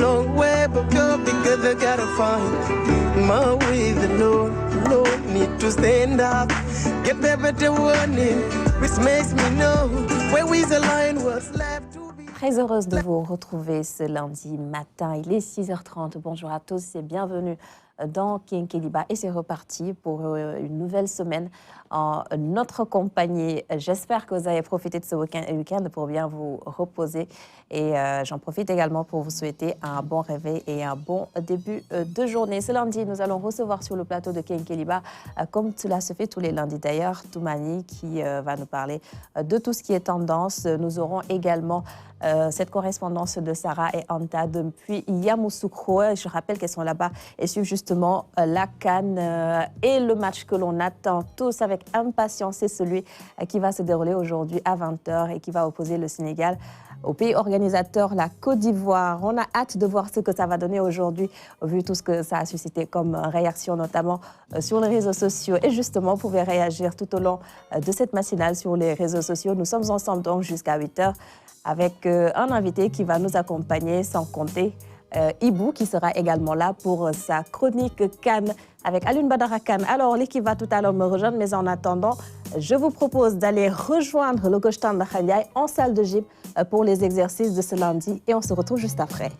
long way, but together gotta find my way. The Lord need to stand up, get better warning, which makes me know where is the line, what's left to be. Très heureuse de vous retrouver ce lundi matin. Il est 6h30. Bonjour à tous et bienvenue dans Kenkeliba. Et c'est reparti pour une nouvelle semaine en notre compagnie. J'espère que vous avez profité de ce week-end pour bien vous reposer. Et j'en profite également pour vous souhaiter un bon réveil et un bon début de journée. Ce lundi, nous allons recevoir sur le plateau de Kenkeliba, comme cela se fait tous les lundis d'ailleurs, Toumani qui va nous parler de tout ce qui est tendance. Nous aurons également cette correspondance de Sarah et Anta depuis Yamoussoukro. Je rappelle qu'elles sont là-bas et suivent justement la CAN et le match que l'on attend tous avec impatience. C'est celui qui va se dérouler aujourd'hui à 20h et qui va opposer le Sénégal au pays organisateur, la Côte d'Ivoire. On a hâte de voir ce que ça va donner aujourd'hui, vu tout ce que ça a suscité comme réaction, notamment sur les réseaux sociaux. Et justement, vous pouvez réagir tout au long de cette matinale sur les réseaux sociaux. Nous sommes ensemble donc jusqu'à 8h avec un invité qui va nous accompagner, sans compter Ibou, qui sera également là pour sa chronique Cannes avec Alioune Badara Kane. Alors, l'équipe va tout à l'heure me rejoindre, mais en attendant, je vous propose d'aller rejoindre le coach Tanda Khandiaï en salle de gym pour les exercices de ce lundi et on se retrouve juste après.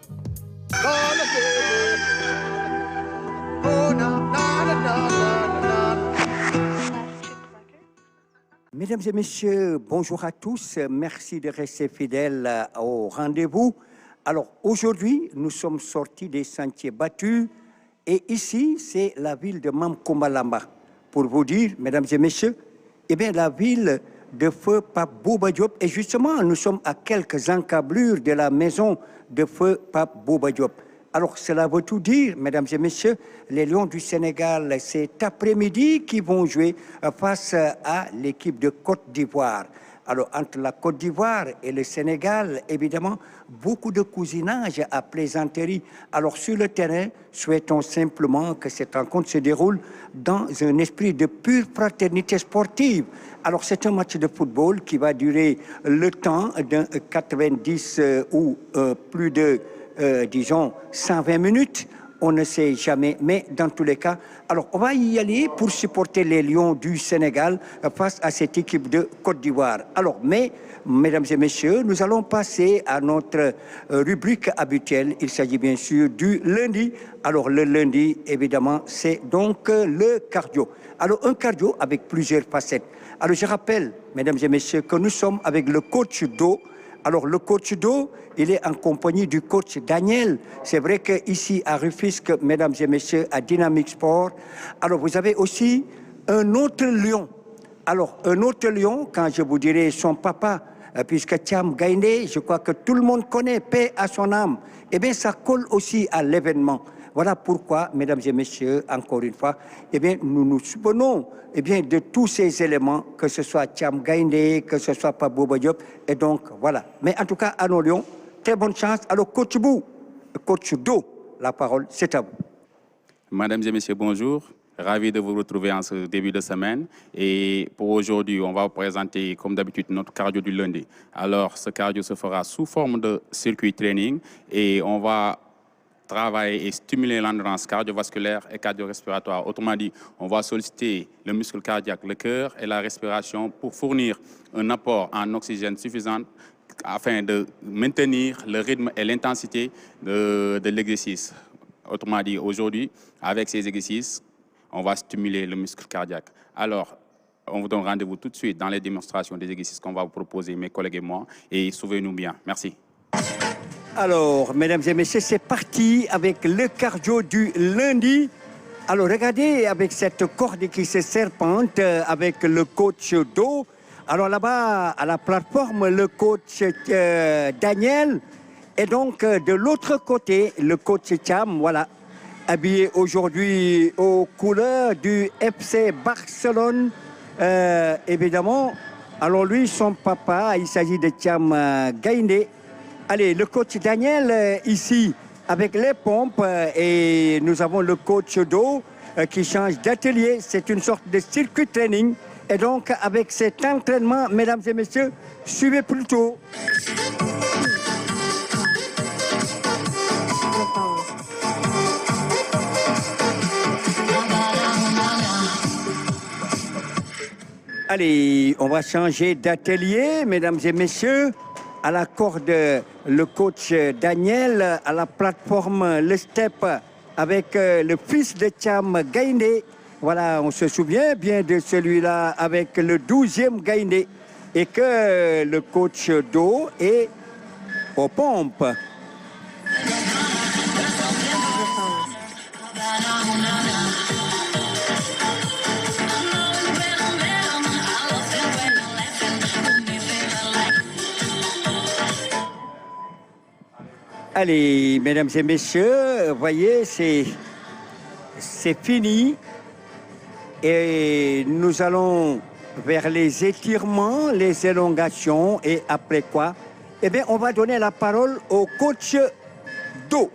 Mesdames et messieurs, bonjour à tous. Merci de rester fidèles au rendez-vous. Alors, aujourd'hui, nous sommes sortis des sentiers battus et ici, c'est la ville de Mamkombalamba. Pour vous dire, mesdames et messieurs, eh bien, la ville de feu Pape Bouba Diop. Et justement, nous sommes à quelques encablures de la maison de feu Pape Bouba Diop. Alors, cela veut tout dire, mesdames et messieurs, les Lions du Sénégal, cet après-midi, qui vont jouer face à l'équipe de Côte d'Ivoire. Alors, entre la Côte d'Ivoire et le Sénégal, évidemment, beaucoup de cousinage à plaisanterie. Alors, sur le terrain, souhaitons simplement que cette rencontre se déroule dans un esprit de pure fraternité sportive. Alors, c'est un match de football qui va durer le temps de 90 ou plus de, disons, 120 minutes. On ne sait jamais, mais dans tous les cas, alors on va y aller pour supporter les Lions du Sénégal face à cette équipe de Côte d'Ivoire. Alors, mais, mesdames et messieurs, nous allons passer à notre rubrique habituelle. Il s'agit bien sûr du lundi. Alors, le lundi, évidemment, c'est donc le cardio. Alors, un cardio avec plusieurs facettes. Alors, je rappelle, mesdames et messieurs, que nous sommes avec le coach Do. Alors, le coach Do, il est en compagnie du coach Daniel. C'est vrai qu'ici, à Rufisque, mesdames et messieurs, à Dynamic Sport, alors vous avez aussi un autre lion. Alors, un autre lion, quand je vous dirai son papa, puisque Thiam Gaïndé, je crois que tout le monde connaît, paix à son âme, eh bien, ça colle aussi à l'événement. Voilà pourquoi, mesdames et messieurs, encore une fois, eh bien, nous nous souvenons eh bien, de tous ces éléments, que ce soit Thiam Gaïndé, que ce soit Pape Diop, et donc voilà. Mais en tout cas, à nos Lions, très bonne chance. Alors, coach Bou, coach Do, la parole, c'est à vous. Mesdames et messieurs, bonjour. Ravi de vous retrouver en ce début de semaine. Et pour aujourd'hui, on va vous présenter, comme d'habitude, notre cardio du lundi. Alors, ce cardio se fera sous forme de circuit training et on va travailler et stimuler l'endurance cardiovasculaire et cardio-respiratoire. Autrement dit, on va solliciter le muscle cardiaque, le cœur et la respiration pour fournir un apport en oxygène suffisant afin de maintenir le rythme et l'intensité de l'exercice. Autrement dit, aujourd'hui, avec ces exercices, on va stimuler le muscle cardiaque. Alors, on vous donne rendez-vous tout de suite dans les démonstrations des exercices qu'on va vous proposer, mes collègues et moi. Et souvenez-nous bien. Merci. Alors, mesdames et messieurs, c'est parti avec le cardio du lundi. Alors, regardez avec cette corde qui se serpente avec le coach Do. Alors là-bas, à la plateforme, le coach Daniel. Et donc, de l'autre côté, le coach Thiam, voilà, habillé aujourd'hui aux couleurs du FC Barcelone. Évidemment, alors lui, son papa, il s'agit de Thiam Gaïndé. Allez, le coach Daniel ici avec les pompes et nous avons le coach Do qui change d'atelier. C'est une sorte de circuit training. Et donc, avec cet entraînement, mesdames et messieurs, suivez plutôt. Allez, on va changer d'atelier, mesdames et messieurs. À la corde, le coach Daniel, à la plateforme Le Step avec le fils de Cham Gaindé. Voilà, on se souvient bien de celui-là avec le 12e Gaindé. Et que le coach Do est aux pompes. Allez, mesdames et messieurs, voyez, c'est fini. Et nous allons vers les étirements, les élongations. Et après quoi, eh bien, on va donner la parole au coach Do.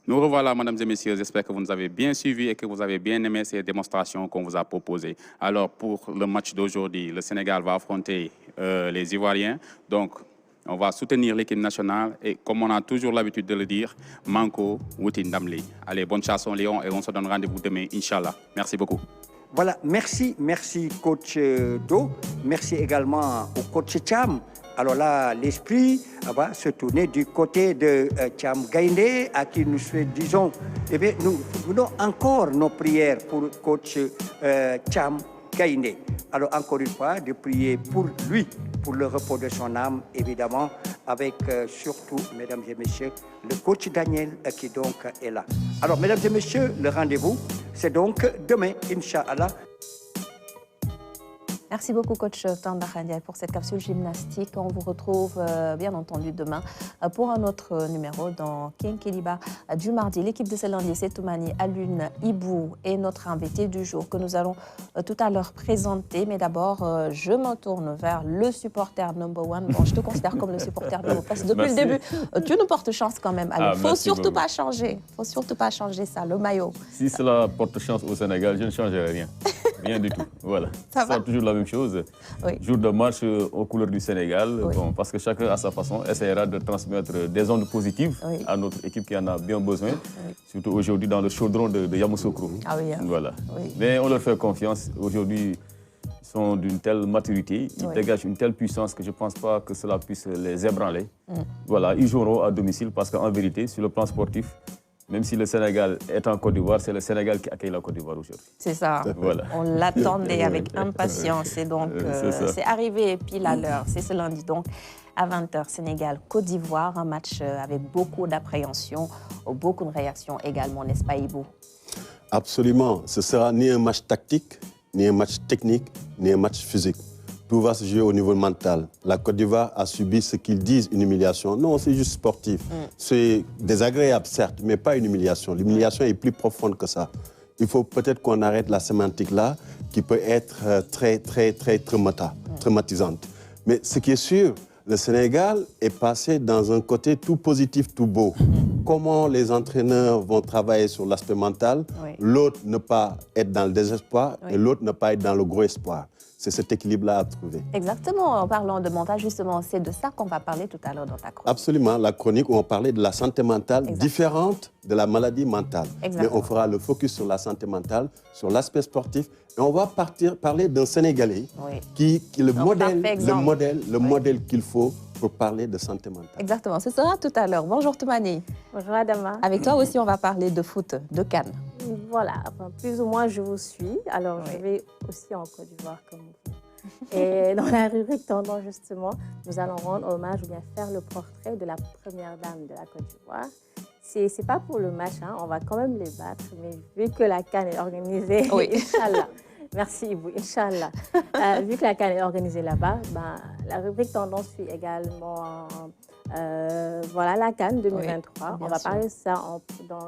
Nous revoilà, mesdames et messieurs. J'espère que vous nous avez bien suivis et que vous avez bien aimé ces démonstrations qu'on vous a proposées. Alors, pour le match d'aujourd'hui, le Sénégal va affronter les Ivoiriens. Donc, on va soutenir l'équipe nationale et, comme on a toujours l'habitude de le dire, Manko Wouti Ndamli. Allez, bonne chance aux Lions et on se donne rendez-vous demain, Inch'Allah. Merci beaucoup. Voilà, merci coach Do. Merci également au coach Cham. Alors là, l'esprit va se tourner du côté de Cham Gaindé, à qui nous disons, eh bien, nous voulons encore nos prières pour coach Cham Gaindé. Alors encore une fois, de prier pour lui, pour le repos de son âme, évidemment, avec surtout, mesdames et messieurs, le coach Daniel qui donc est là. Alors, mesdames et messieurs, le rendez-vous, c'est donc demain, Inch'Allah. Merci beaucoup, coach Tanda Khandiaï, pour cette capsule gymnastique. On vous retrouve bien entendu demain pour un autre numéro dans Kenkeliba du mardi. L'équipe de ce lundi, c'est Toumani, Alune, Ibou et notre invité du jour que nous allons tout à l'heure présenter. Mais d'abord, je me tourne vers le supporter number one. Bon, je te considère comme le supporter number one parce que depuis le début, tu nous portes chance quand même. Il ne faut surtout pas changer. Il ne faut surtout pas changer ça, le maillot. Si cela porte chance au Sénégal, je ne changerai rien. Rien du tout. Voilà. Ça va. Toujours la même chose. Oui. Jour de marche aux couleurs du Sénégal, Oui. bon, parce que chacun à sa façon essaiera de transmettre des ondes positives Oui. à notre équipe qui en a bien besoin, Oui. surtout aujourd'hui dans le chaudron de Yamoussoukro. Ah oui, hein. Voilà. Oui. Mais on leur fait confiance. Aujourd'hui, ils sont d'une telle maturité, ils Oui. dégagent une telle puissance que je ne pense pas que cela puisse les ébranler. Voilà, ils joueront à domicile parce qu'en vérité, sur le plan sportif, même si le Sénégal est en Côte d'Ivoire, c'est le Sénégal qui accueille la Côte d'Ivoire aujourd'hui. C'est ça. Voilà. On l'attendait avec impatience et donc c'est arrivé pile à l'heure. C'est ce lundi donc à 20h, Sénégal-Côte d'Ivoire, un match avec beaucoup d'appréhension, beaucoup de réactions également, n'est-ce pas Ibou? Absolument. Ce sera ni un match tactique, ni un match technique, ni un match physique. Tout va se jouer au niveau mental. La Côte d'Ivoire a subi ce qu'ils disent une humiliation. Non, c'est juste sportif. C'est désagréable, certes, mais pas une humiliation. L'humiliation est plus profonde que ça. Il faut peut-être qu'on arrête la sémantique là, qui peut être très traumatisante. Mais ce qui est sûr, le Sénégal est passé dans un côté tout positif, tout beau. Comment les entraîneurs vont travailler sur l'aspect mental, Oui. l'autre ne pas être dans le désespoir Oui. et l'autre ne pas être dans le gros espoir. C'est cet équilibre-là à trouver. Exactement, en parlant de mental, justement, c'est de ça qu'on va parler tout à l'heure dans ta chronique. Absolument, la chronique où on parlait de la santé mentale Exact. différente de la maladie mentale. Exactement. Mais on fera le focus sur la santé mentale, sur l'aspect sportif. Et on va parler d'un Sénégalais Oui. qui est le parfait exemple. modèle qu'il faut pour parler de santé mentale. Exactement, ce sera tout à l'heure. Bonjour Toumani. Bonjour Adama. Avec toi aussi, on va parler de foot, de Cannes. Voilà, enfin, plus ou moins je vous suis. Alors Oui. je vais aussi en Côte d'Ivoire comme vous. Et dans la rubrique Tendance, justement, nous allons rendre hommage ou bien faire le portrait de la première dame de la Côte d'Ivoire. C'est pas pour le match, hein, on va quand même les battre, mais vu que la CAN est organisée, Oui. Inch'Allah. Merci Ibou, Inch'Allah. Vu que la CAN est organisée là-bas, ben, la rubrique Tendance suit également voilà, la CAN 2023. Oui, on va sûr. parler de ça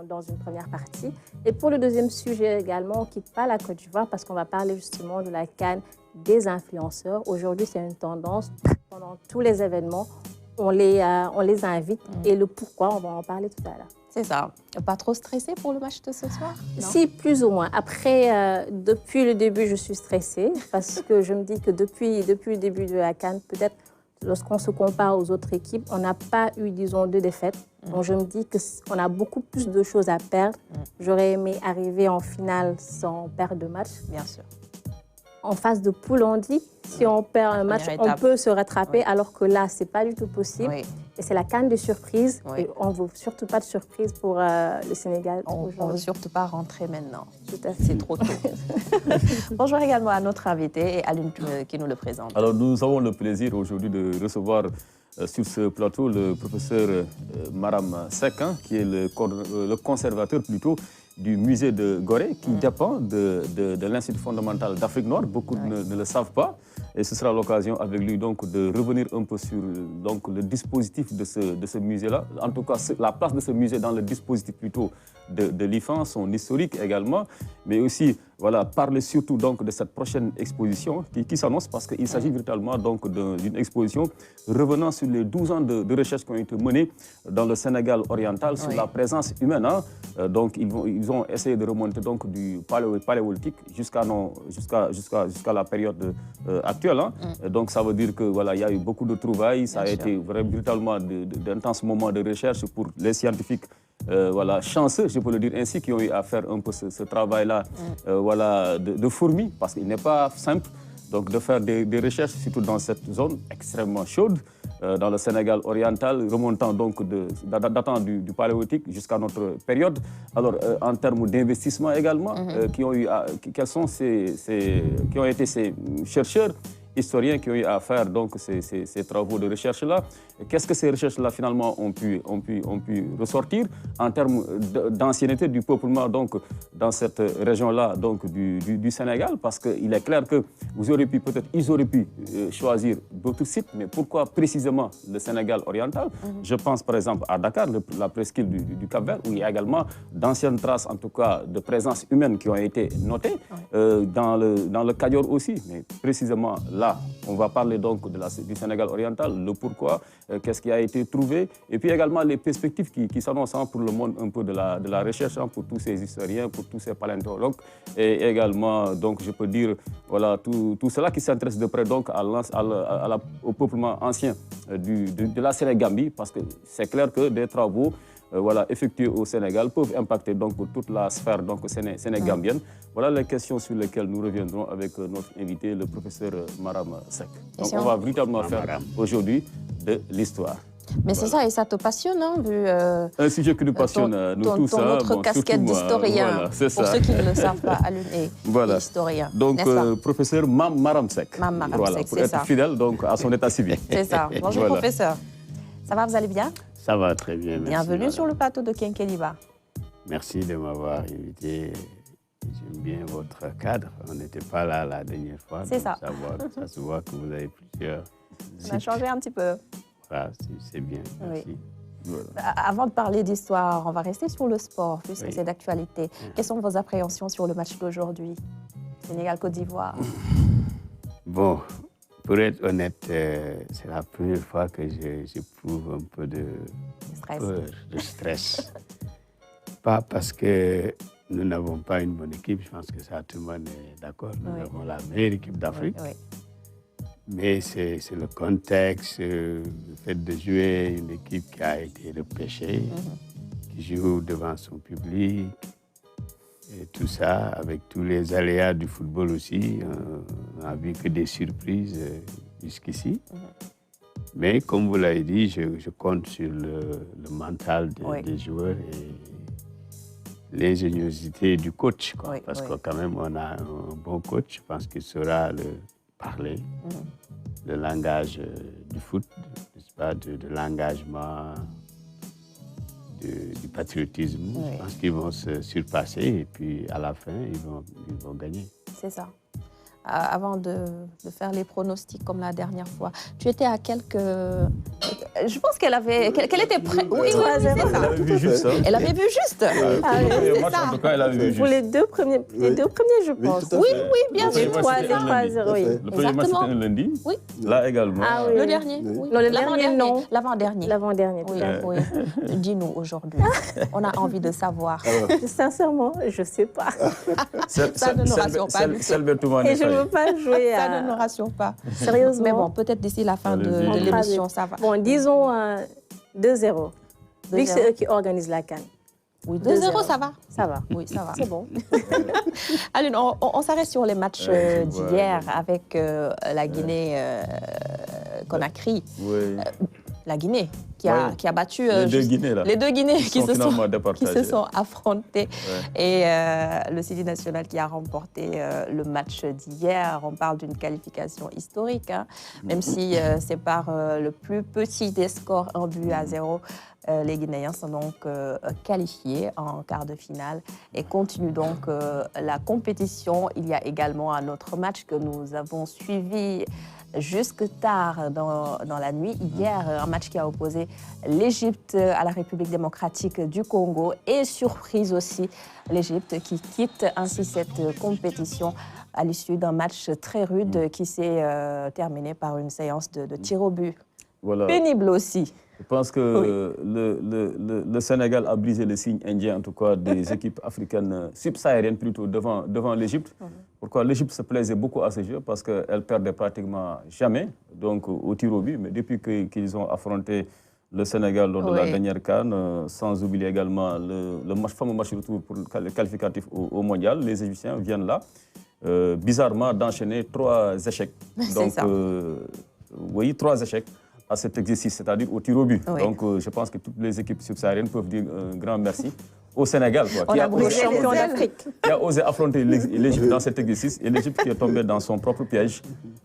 dans une première partie. Et pour le deuxième sujet également, on ne quitte pas la Côte d'Ivoire parce qu'on va parler justement de la CAN des influenceurs. Aujourd'hui, c'est une tendance. Pendant tous les événements, on les invite. Et le pourquoi, on va en parler tout à l'heure. C'est ça. Pas trop stressé pour le match de ce soir? Non? Si, plus ou moins. Après, depuis le début, je suis stressée parce que je me dis que depuis le début de la CAN, peut-être lorsqu'on se compare aux autres équipes, on n'a pas eu, disons, 2 défaites. Donc je me dis qu'on a beaucoup plus de choses à perdre. J'aurais aimé arriver en finale sans perdre de match. Bien sûr. En phase de poule, on dit, si on perd un match, on peut se rattraper, alors que là, ce n'est pas du tout possible. Oui. Et c'est la CAN de surprise. Oui. Et on ne veut surtout pas de surprise pour le Sénégal. On ne veut surtout pas rentrer maintenant. Tout à fait. C'est trop tôt. Bonjour également à notre invité et Alioune qui nous le présente. Alors, nous avons le plaisir aujourd'hui de recevoir sur ce plateau le professeur Maram Seck, qui est le conservateur plutôt du musée de Gorée, qui dépend de l'Institut fondamental d'Afrique noire. Beaucoup ne le savent pas. Et ce sera l'occasion avec lui donc, de revenir un peu sur donc, le dispositif de ce musée-là. En tout cas, la place de ce musée dans le dispositif plutôt de l'IFAN, son historique également, mais aussi voilà, parler surtout donc, de cette prochaine exposition qui s'annonce parce qu'il s'agit véritablement donc, d'une exposition revenant sur les 12 ans de recherche qui ont été menées dans le Sénégal oriental sur la présence humaine. Hein. Donc, ils ont essayé de remonter donc, du paléolithique jusqu'à la période actuelle. Hein. Donc, ça veut dire que voilà, il y a eu beaucoup de trouvailles, ça a été véritablement d'intenses moments de recherche pour les scientifiques. Voilà, chanceux, je peux le dire ainsi, qui ont eu à faire un peu ce travail-là voilà, de fourmi, parce qu'il n'est pas simple donc, de faire des recherches, surtout dans cette zone extrêmement chaude, dans le Sénégal oriental, remontant donc datant du paléolithique jusqu'à notre période. Alors, en termes d'investissement également, quels sont qui ont été ces chercheurs historiens qui ont eu à faire donc, ces travaux de recherche-là. Qu'est-ce que ces recherches-là, finalement, ont pu ressortir en termes d'ancienneté du peuplement donc, dans cette région-là donc, du Sénégal? Parce qu'il est clair que ils auraient pu choisir d'autres sites, mais pourquoi précisément le Sénégal oriental? Je pense par exemple à Dakar, la presqu'île du Cap-Vert, où il y a également d'anciennes traces, en tout cas, de présence humaine qui ont été notées, dans le Kadior aussi, mais précisément là, on va parler donc du Sénégal oriental, le pourquoi, qu'est-ce qui a été trouvé, et puis également les perspectives qui s'annoncent pour le monde un peu de la recherche, pour tous ces historiens, pour tous ces paléontologues, et également, donc, je peux dire, voilà, tout cela qui s'intéresse de près donc, au peuplement ancien de la Sénégambie, parce que c'est clair que des travaux voilà, effectués au Sénégal peuvent impacter donc, toute la sphère donc, sénégambienne. Voilà les questions sur lesquelles nous reviendrons avec notre invité, le professeur Maram Seck. Donc on va véritablement faire aujourd'hui de l'histoire. Mais c'est ça, et ça te passionne, hein, vu un sujet qui nous passionne, nous tous. Notre casquette d'historien, voilà, pour ceux qui ne le savent pas, Alioune est historien. Donc, professeur Maram Seck. Voilà, pour être fidèle donc, à son état civil. C'est ça. Bonjour, professeur. Ça va, vous allez bien? Ça va très bien, merci. Bienvenue sur le plateau de Kenkeliba. Merci de m'avoir invité. J'aime bien votre cadre. On n'était pas là la dernière fois. C'est ça. Ça se voit que vous avez plusieurs. On a changé un petit peu. Voilà, c'est bien. Merci. Oui. Voilà. Avant de parler d'histoire, on va rester sur le sport, puisque c'est d'actualité. Quelles sont vos appréhensions sur le match d'aujourd'hui? Sénégal-Côte d'Ivoire. Bon, pour être honnête, c'est la première fois que j'éprouve un peu de stress. Pas parce que nous n'avons pas une bonne équipe, je pense que ça, tout le monde est d'accord. Nous avons la meilleure équipe d'Afrique. Mais c'est le contexte, le fait de jouer une équipe qui a été repêchée, qui joue devant son public, et tout ça, avec tous les aléas du football aussi. On n'a vu que des surprises jusqu'ici. Mais comme vous l'avez dit, je compte sur le mental des joueurs et l'ingéniosité du coach. Parce que quand même, on a un bon coach, je pense qu'il saura parler, le langage du foot, n'est-ce pas, de l'engagement, du patriotisme. Je pense qu'ils vont se surpasser et puis à la fin, ils vont gagner. C'est ça. avant de faire les pronostics comme la dernière fois. Tu étais à quelques... Je pense qu'elle était prête. Oui, c'est ça. Elle avait vu juste. Hein. Elle avait vu juste. En tout cas, elle avait vu juste. Pour les deux premiers, je pense. Oui, bien sûr. 3-0, oui. Le premier match, c'était un lundi. Oui. Là également. Ah, oui. Le dernier. Non, le dernier, non. L'avant-dernier. L'avant-dernier, Oui, tout à fait. oui. Dis-nous aujourd'hui. On a envie de savoir. Sincèrement, je ne sais pas. Ça ne nous rassure pas du tout. Et je ne veux pas jouer Ça ne nous rassure pas. Sérieusement. Mais bon, peut-être d'ici la fin de l'émission, ça va. Bon, disons 2-0. Vu que c'est eux qui organisent la CAN. Oui, 2-0, ça va. Ça va. Oui, ça va. C'est bon. Aline, on s'arrête sur les matchs d'hier avec la Guinée-Conakry. Oui. La Guinée qui a battu les deux Guinées, là. Les deux Guinées qui se sont affrontées. Ouais. Et le Sidi national qui a remporté le match d'hier. On parle d'une qualification historique, hein, même si c'est par le plus petit des scores, 1-0. Les Guinéens sont donc qualifiés en quart de finale et continuent donc la compétition. Il y a également un autre match que nous avons suivi jusque tard dans la nuit. Hier, un match qui a opposé l'Égypte à la République démocratique du Congo et surprise aussi, l'Égypte qui quitte ainsi cette compétition à l'issue d'un match très rude qui s'est terminé par une séance de tir au but. Voilà. Pénible aussi. Je pense que le Sénégal a brisé le signe indien, en tout cas des équipes africaines subsahariennes plutôt devant l'Égypte. Pourquoi l'Égypte se plaisait beaucoup à ce jeu? Parce qu'elle perdait pratiquement jamais donc, au tir au but. Mais depuis qu'ils ont affronté le Sénégal lors de la dernière CAN, sans oublier également le fameux match retour pour le qualificatif au mondial, les Égyptiens viennent là, bizarrement, d'enchaîner 3 échecs. Donc, oui, 3 échecs à cet exercice, c'est-à-dire au tir au but. Oui. Donc, je pense que toutes les équipes subsahariennes peuvent dire un grand merci au Sénégal, qui a osé affronter l'Égypte dans cet exercice et l'Égypte qui est tombée dans son propre piège.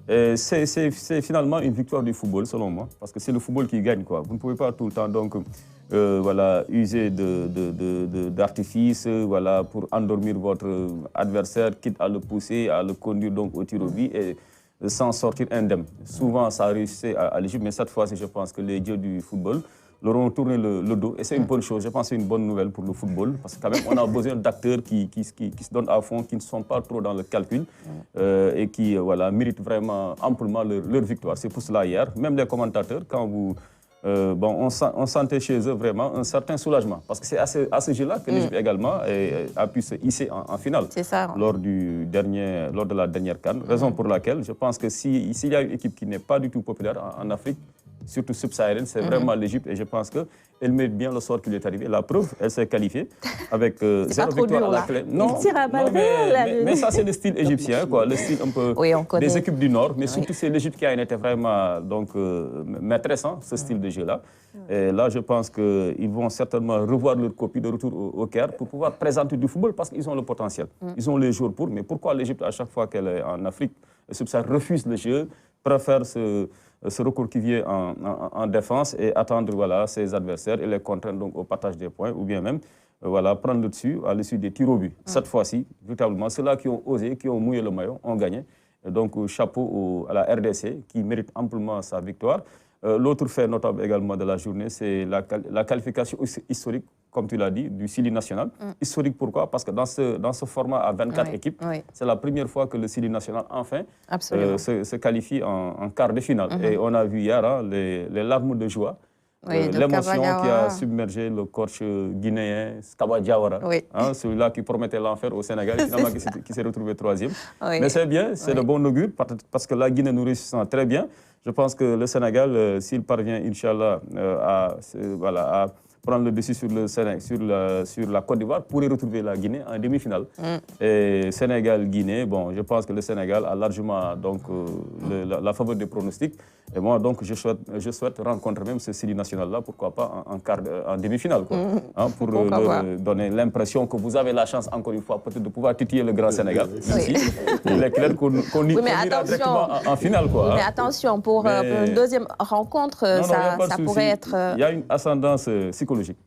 C'est finalement une victoire du football, selon moi, parce que c'est le football qui gagne, quoi. Vous ne pouvez pas tout le temps donc, user d'artifices pour endormir votre adversaire, quitte à le pousser, à le conduire donc, au tir au but. Et sans sortir indemne. Souvent, ça a réussi à l'Égypte, mais cette fois-ci, je pense que les dieux du football leur ont tourné le dos. Et c'est une bonne chose. Je pense que c'est une bonne nouvelle pour le football, parce que quand même, on a besoin d'acteurs qui se donnent à fond, qui ne sont pas trop dans le calcul et qui méritent vraiment amplement leur victoire. C'est pour cela, hier, même les commentateurs, quand vous... on sentait chez eux vraiment un certain soulagement. Parce que c'est à ce jeu-là que l'Égypte également a pu se hisser en finale. C'est ça. Lors de la dernière CAN. Raison pour laquelle je pense que s'il y a une équipe qui n'est pas du tout populaire en Afrique, surtout subsaharienne, c'est vraiment l'Égypte. Et je pense qu'elle mérite bien le sort qui lui est arrivé. La preuve, elle s'est qualifiée avec 0 victoire à la clé. Non, mais ça, c'est le style égyptien, quoi. Le style un peu des équipes du Nord. Mais surtout, c'est l'Égypte qui a été vraiment maîtresse, ce style de jeu-là. Et là, je pense qu'ils vont certainement revoir leur copie de retour au Caire pour pouvoir présenter du football parce qu'ils ont le potentiel. Ils ont les joueurs pour. Mais pourquoi l'Égypte, à chaque fois qu'elle est en Afrique subsaharienne, refuse le jeu, préfère ce recours qui vient en défense et attendre ses adversaires et les contraindre donc, au partage des points ou bien même prendre le dessus à l'issue des tirs au but. Cette fois-ci, véritablement, ceux-là qui ont osé, qui ont mouillé le maillot, ont gagné. Et donc, chapeau à la RDC qui mérite amplement sa victoire. L'autre fait notable également de la journée, c'est la qualification historique, comme tu l'as dit, du Sidi national. Historique pourquoi? Parce que dans ce format à 24 équipes, c'est la première fois que le Sidi national, enfin, se qualifie en quart de finale. Et on a vu hier les larmes de joie, l'émotion qui a submergé le coach guinéen Kaba Diawara, celui-là qui promettait l'enfer au Sénégal, finalement qui s'est retrouvé 3e. Mais c'est bien, c'est de bon augure, parce que la Guinée nous réussit très bien. Je pense que le Sénégal, s'il parvient, Inch'Allah, à prendre le dessus sur la Côte d'Ivoire, pourrait retrouver la Guinée en demi-finale. Et Sénégal-Guinée, bon, je pense que le Sénégal a largement donc, la faveur des pronostics. Et moi, donc, je souhaite rencontrer même ce Sidi national-là, pourquoi pas en demi-finale, pour leur donner l'impression que vous avez la chance, encore une fois, peut-être de pouvoir titiller le grand Sénégal. Ici. Il est clair qu'on ira directement en finale. Quoi, mais attention, pour une deuxième rencontre, ça pourrait être... Il y a une ascendance psychologique.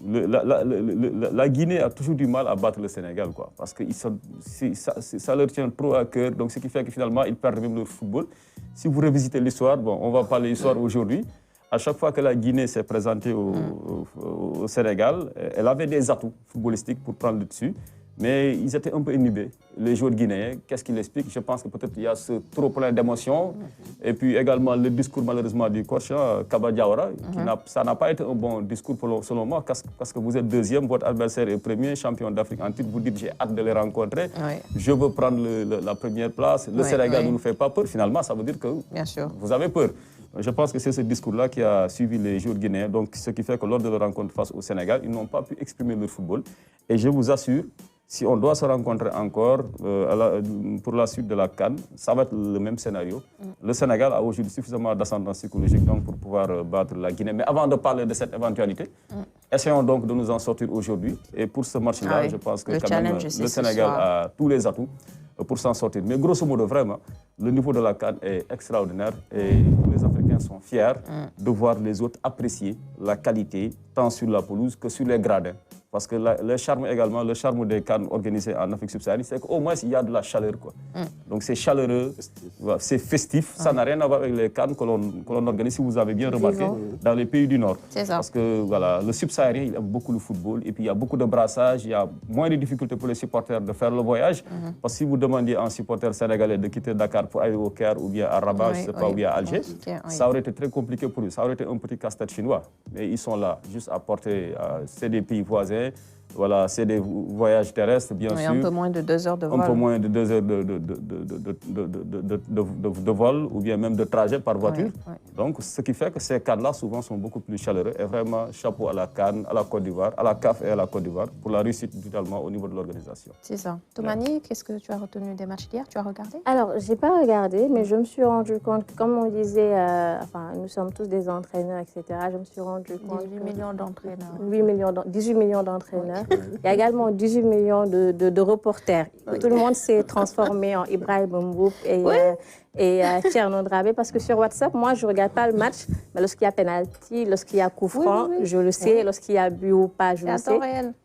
la Guinée a toujours du mal à battre le Sénégal, quoi, parce que ça leur tient trop à cœur, donc ce qui fait que finalement ils perdent même leur football. Si vous revisitez l'histoire, bon, on va parler d'histoire aujourd'hui, à chaque fois que la Guinée s'est présentée au Sénégal, elle avait des atouts footballistiques pour prendre le dessus, mais ils étaient un peu inhibés. Les joueurs guinéens, qu'est-ce qu'ils expliquent? Je pense que peut-être il y a ce trop plein d'émotions. Et puis également le discours malheureusement du coach, Kaba Diawara, ça n'a pas été un bon discours selon moi, parce que vous êtes deuxième, votre adversaire est premier, champion d'Afrique en titre, vous dites j'ai hâte de les rencontrer, je veux prendre la première place, le Sénégal ne nous fait pas peur, finalement ça veut dire que vous avez peur. Je pense que c'est ce discours-là qui a suivi les joueurs guinéens, donc ce qui fait que lors de leur rencontre face au Sénégal, ils n'ont pas pu exprimer leur football. Et je vous assure, si on doit se rencontrer encore pour la suite de la CAN, ça va être le même scénario. Le Sénégal a aujourd'hui suffisamment d'ascendance psychologique donc, pour pouvoir battre la Guinée. Mais avant de parler de cette éventualité, essayons donc de nous en sortir aujourd'hui. Et pour ce match-là, je pense que quand même, le Sénégal a tous les atouts pour s'en sortir. Mais grosso modo, vraiment, le niveau de la CAN est extraordinaire et tous les Africains sont fiers de voir les autres apprécier la qualité tant sur la pelouse que sur les gradins. Parce que le charme également, le charme des CAN organisés en Afrique subsaharienne, c'est qu'au moins il y a de la chaleur, quoi. Donc c'est chaleureux, c'est festif, ça n'a rien à voir avec les CAN que l'on organise, si vous avez bien remarqué, dans les pays du Nord. Parce que voilà, le subsaharien, il aime beaucoup le football, et puis il y a beaucoup de brassage, il y a moins de difficultés pour les supporters de faire le voyage. Parce que si vous demandiez à un supporter sénégalais de quitter Dakar pour aller au Caire ou bien à Rabat, je ne sais pas, ou bien à Alger, ça aurait été très compliqué pour eux, ça aurait été un petit casse-tête chinois. Mais ils sont là, juste à porter, c'est des pays voisins. Voilà, c'est des voyages terrestres, bien sûr. Un peu moins de 2 heures de vol. Un peu moins de 2 heures de vol ou bien même de trajet par voiture. Donc, ce qui fait que ces CAN-là, souvent, sont beaucoup plus chaleureux. Et vraiment, chapeau à la CAN, à la Côte d'Ivoire, à la CAF et à la Côte d'Ivoire pour la réussite totalement au niveau de l'organisation. C'est ça. Toumani, qu'est-ce que tu as retenu des matchs d'hier? Tu as regardé? Alors, je n'ai pas regardé, mais je me suis rendu compte que, comme on disait, enfin, nous sommes tous des entraîneurs, etc. Je me suis rendu compte 18 millions d'entraîneurs. 18 millions d'entraîneurs. Il y a également 18 millions de reporters. Tout le monde s'est transformé en Ibrahim Mboup et Thierno Drabé, parce que sur WhatsApp, moi, je ne regarde pas le match, mais lorsqu'il y a penalty, lorsqu'il y a coup franc, je le sais, lorsqu'il y a but ou pas, je le sais.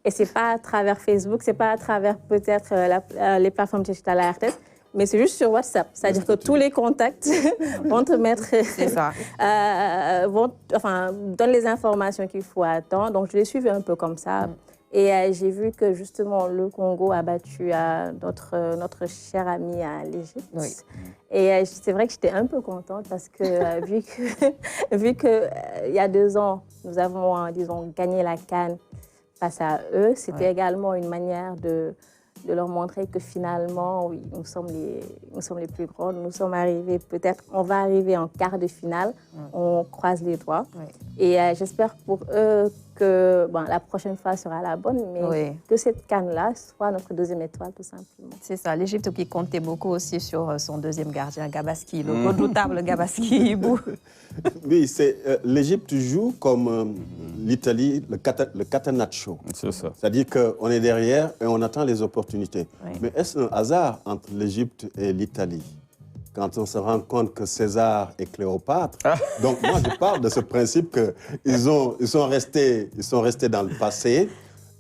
Et ce n'est pas à travers Facebook, ce n'est pas à travers peut-être les plateformes digitales à la RTS, mais c'est juste sur WhatsApp. C'est-à-dire que tous les contacts vont te mettre... C'est ça. Donnent les informations qu'il faut attendre. Donc, je les suivi un peu comme ça. Et j'ai vu que justement le Congo a battu notre cher ami l'Égypte. Et c'est vrai que j'étais un peu contente parce que vu que il y a 2 ans, nous avons, disons, gagné la CAN face à eux, c'était également une manière de leur montrer que finalement, oui, nous sommes les plus grands. Nous sommes arrivés, peut-être, on va arriver en quart de finale. On croise les doigts. Et j'espère pour eux que la prochaine fois sera la bonne, mais que cette CAN-là soit notre 2e étoile, tout simplement. C'est ça. L'Égypte qui comptait beaucoup aussi sur son 2e gardien, Gabaski, le redoutable Gabaski Ibou. Oui, l'Égypte joue comme l'Italie, le catenaccio. C'est ça. C'est-à-dire qu'on est derrière et on attend les opportunités. Mais est-ce un hasard entre l'Égypte et l'Italie? Quand on se rend compte que César et Cléopâtre, donc moi je parle de ce principe qu'ils sont restés dans le passé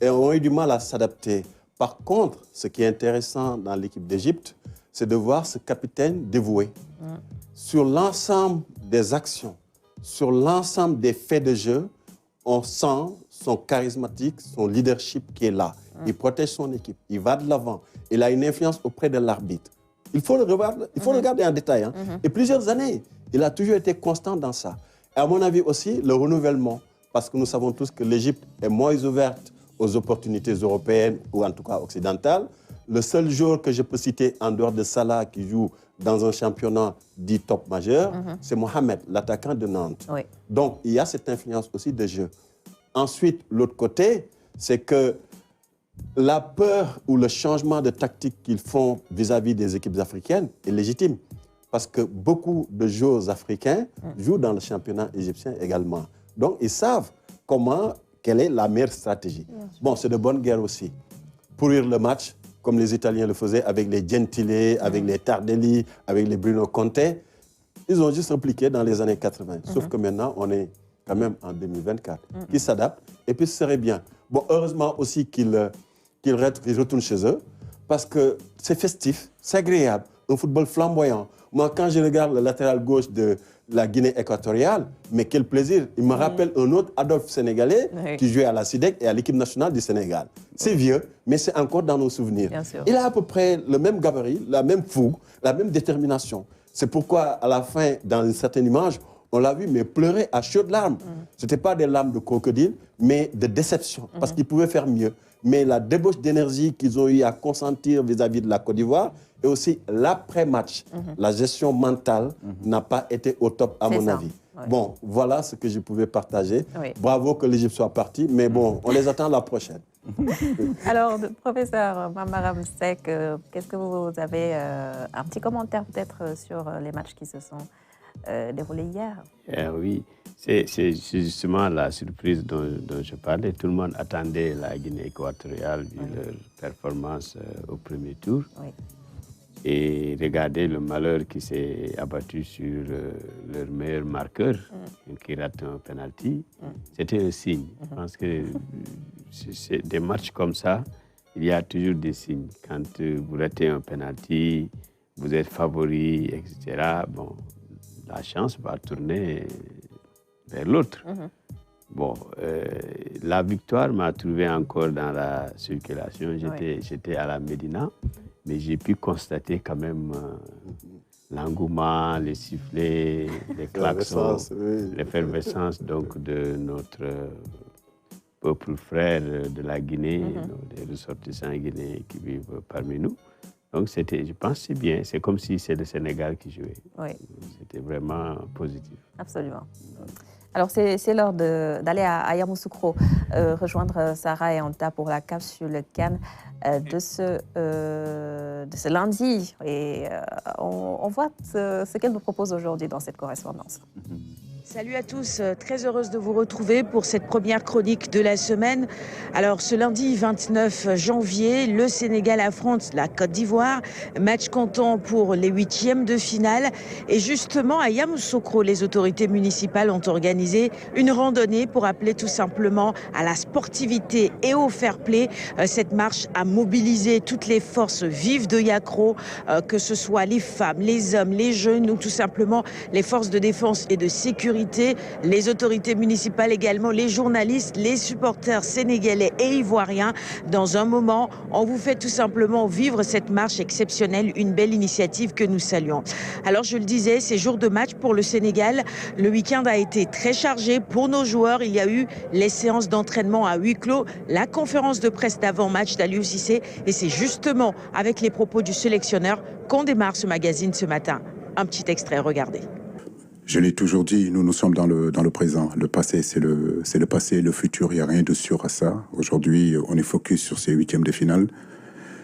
et ont eu du mal à s'adapter. Par contre, ce qui est intéressant dans l'équipe d'Égypte, c'est de voir ce capitaine dévoué. Sur l'ensemble des actions, sur l'ensemble des faits de jeu, on sent son charismatique, son leadership qui est là. Il protège son équipe, il va de l'avant, il a une influence auprès de l'arbitre. Il faut le regarder en détail. Et plusieurs années, il a toujours été constant dans ça. Et à mon avis aussi, le renouvellement, parce que nous savons tous que l'Égypte est moins ouverte aux opportunités européennes ou en tout cas occidentales. Le seul joueur que je peux citer en dehors de Salah qui joue dans un championnat dit top majeur, c'est Mohamed, l'attaquant de Nantes. Donc, il y a cette influence aussi de jeu. Ensuite, l'autre côté, c'est que la peur ou le changement de tactique qu'ils font vis-à-vis des équipes africaines est légitime. Parce que beaucoup de joueurs africains jouent dans le championnat égyptien également. Donc, ils savent quelle est la meilleure stratégie. Bon, c'est de bonne guerre aussi. Pourrir le match, comme les Italiens le faisaient avec les Gentile, avec les Tardelli, avec les Bruno Conte. Ils ont juste répliqué dans les années 80. Sauf que maintenant, on est quand même en 2024, qui s'adaptent, et puis ce serait bien. Bon, heureusement aussi qu'ils retournent chez eux, parce que c'est festif, c'est agréable, un football flamboyant. Moi, quand je regarde le latéral gauche de la Guinée équatoriale, mais quel plaisir. Il me rappelle un autre Adolphe sénégalais qui jouait à la SIDEC et à l'équipe nationale du Sénégal. C'est vieux, mais c'est encore dans nos souvenirs. Il a à peu près le même gabarit, la même fougue, la même détermination. C'est pourquoi, à la fin, dans une certaine image, on l'a vu, mais pleurer à chaudes larmes. Ce n'était pas des larmes de crocodile, mais de déception, parce qu'ils pouvaient faire mieux. Mais la débauche d'énergie qu'ils ont eu à consentir vis-à-vis de la Côte d'Ivoire, et aussi l'après-match, la gestion mentale n'a pas été au top, à mon avis. Oui. Bon, voilà ce que je pouvais partager. Oui. Bravo que l'Égypte soit partie, mais bon, on les attend la prochaine. Alors, professeur Maram Seck, qu'est-ce que vous avez un petit commentaire peut-être sur les matchs qui se sont déroulés hier? Oui, c'est justement la surprise dont je parlais. Tout le monde attendait la Guinée équatoriale vu leur performance au premier tour. Oui. Et regardez le malheur qui s'est abattu sur leur meilleur marqueur, qui rate un penalty. C'était un signe. Je pense que c'est des matchs comme ça, il y a toujours des signes. Quand vous ratez un penalty, vous êtes favori, etc. Bon, la chance va tourner vers l'autre. Bon, la victoire m'a trouvé encore dans la circulation. J'étais à la Médina. Mais j'ai pu constater quand même l'engouement, les sifflets, les klaxons, l'effervescence donc de notre peuple frère de la Guinée, des ressortissants guinéens qui vivent parmi nous. Donc je pense que c'est bien, c'est comme si c'est le Sénégal qui jouait. Oui. C'était vraiment positif. Absolument. Alors, c'est l'heure d'aller à Yamoussoukro, rejoindre Sarah et Anta pour la CAF sur le CAN de ce lundi. Et on voit ce qu'elle nous propose aujourd'hui dans cette correspondance. Salut à tous, très heureuse de vous retrouver pour cette première chronique de la semaine. Alors ce lundi 29 janvier, le Sénégal affronte la Côte d'Ivoire, match comptant pour les 8e de finale. Et justement à Yamoussoukro, les autorités municipales ont organisé une randonnée pour appeler tout simplement à la sportivité et au fair play. Cette marche a mobilisé toutes les forces vives de Yakro, que ce soit les femmes, les hommes, les jeunes ou tout simplement les forces de défense et de sécurité. Les autorités municipales également, les journalistes, les supporters sénégalais et ivoiriens. Dans un moment, on vous fait tout simplement vivre cette marche exceptionnelle, une belle initiative que nous saluons. Alors je le disais, ces jours de match pour le Sénégal, le week-end a été très chargé pour nos joueurs. Il y a eu les séances d'entraînement à huis clos, la conférence de presse d'avant-match d'Aliou Cissé. Et c'est justement avec les propos du sélectionneur qu'on démarre ce magazine ce matin. Un petit extrait, regardez. Je l'ai toujours dit, nous sommes dans le présent. Le passé, c'est le passé. Le futur, il n'y a rien de sûr à ça. Aujourd'hui, on est focus sur ces 8e de finale.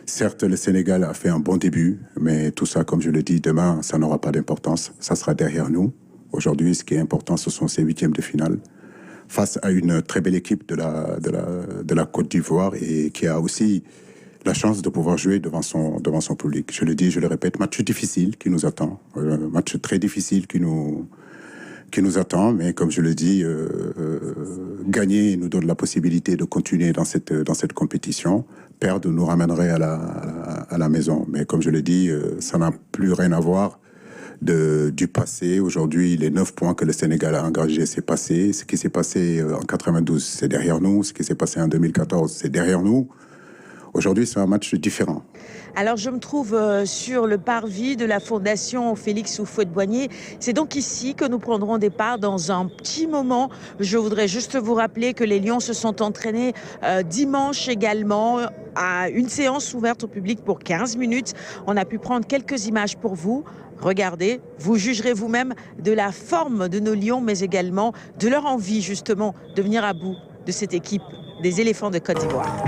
Certes, le Sénégal a fait un bon début, mais tout ça, comme je le dis, demain, ça n'aura pas d'importance. Ça sera derrière nous. Aujourd'hui, ce qui est important, ce sont ces 8e de finale. Face à une très belle équipe de la Côte d'Ivoire et qui a aussi la chance de pouvoir jouer devant son public. Je le dis, je le répète, match difficile qui nous attend, match très difficile qui nous attend, mais comme je le dis, gagner nous donne la possibilité de continuer dans cette compétition. Perdre nous ramènerait à la maison. Mais comme je le dis, ça n'a plus rien à voir du passé. Aujourd'hui, les 9 points que le Sénégal a engagés, c'est passé. Ce qui s'est passé en 92, c'est derrière nous. Ce qui s'est passé en 2014, c'est derrière nous. Aujourd'hui, c'est un match différent. Alors, je me trouve sur le parvis de la Fondation Félix Houphouët-Boigny. C'est donc ici que nous prendrons départ dans un petit moment. Je voudrais juste vous rappeler que les Lions se sont entraînés dimanche également à une séance ouverte au public pour 15 minutes. On a pu prendre quelques images pour vous. Regardez, vous jugerez vous-même de la forme de nos Lions, mais également de leur envie justement de venir à bout de cette équipe des éléphants de Côte d'Ivoire.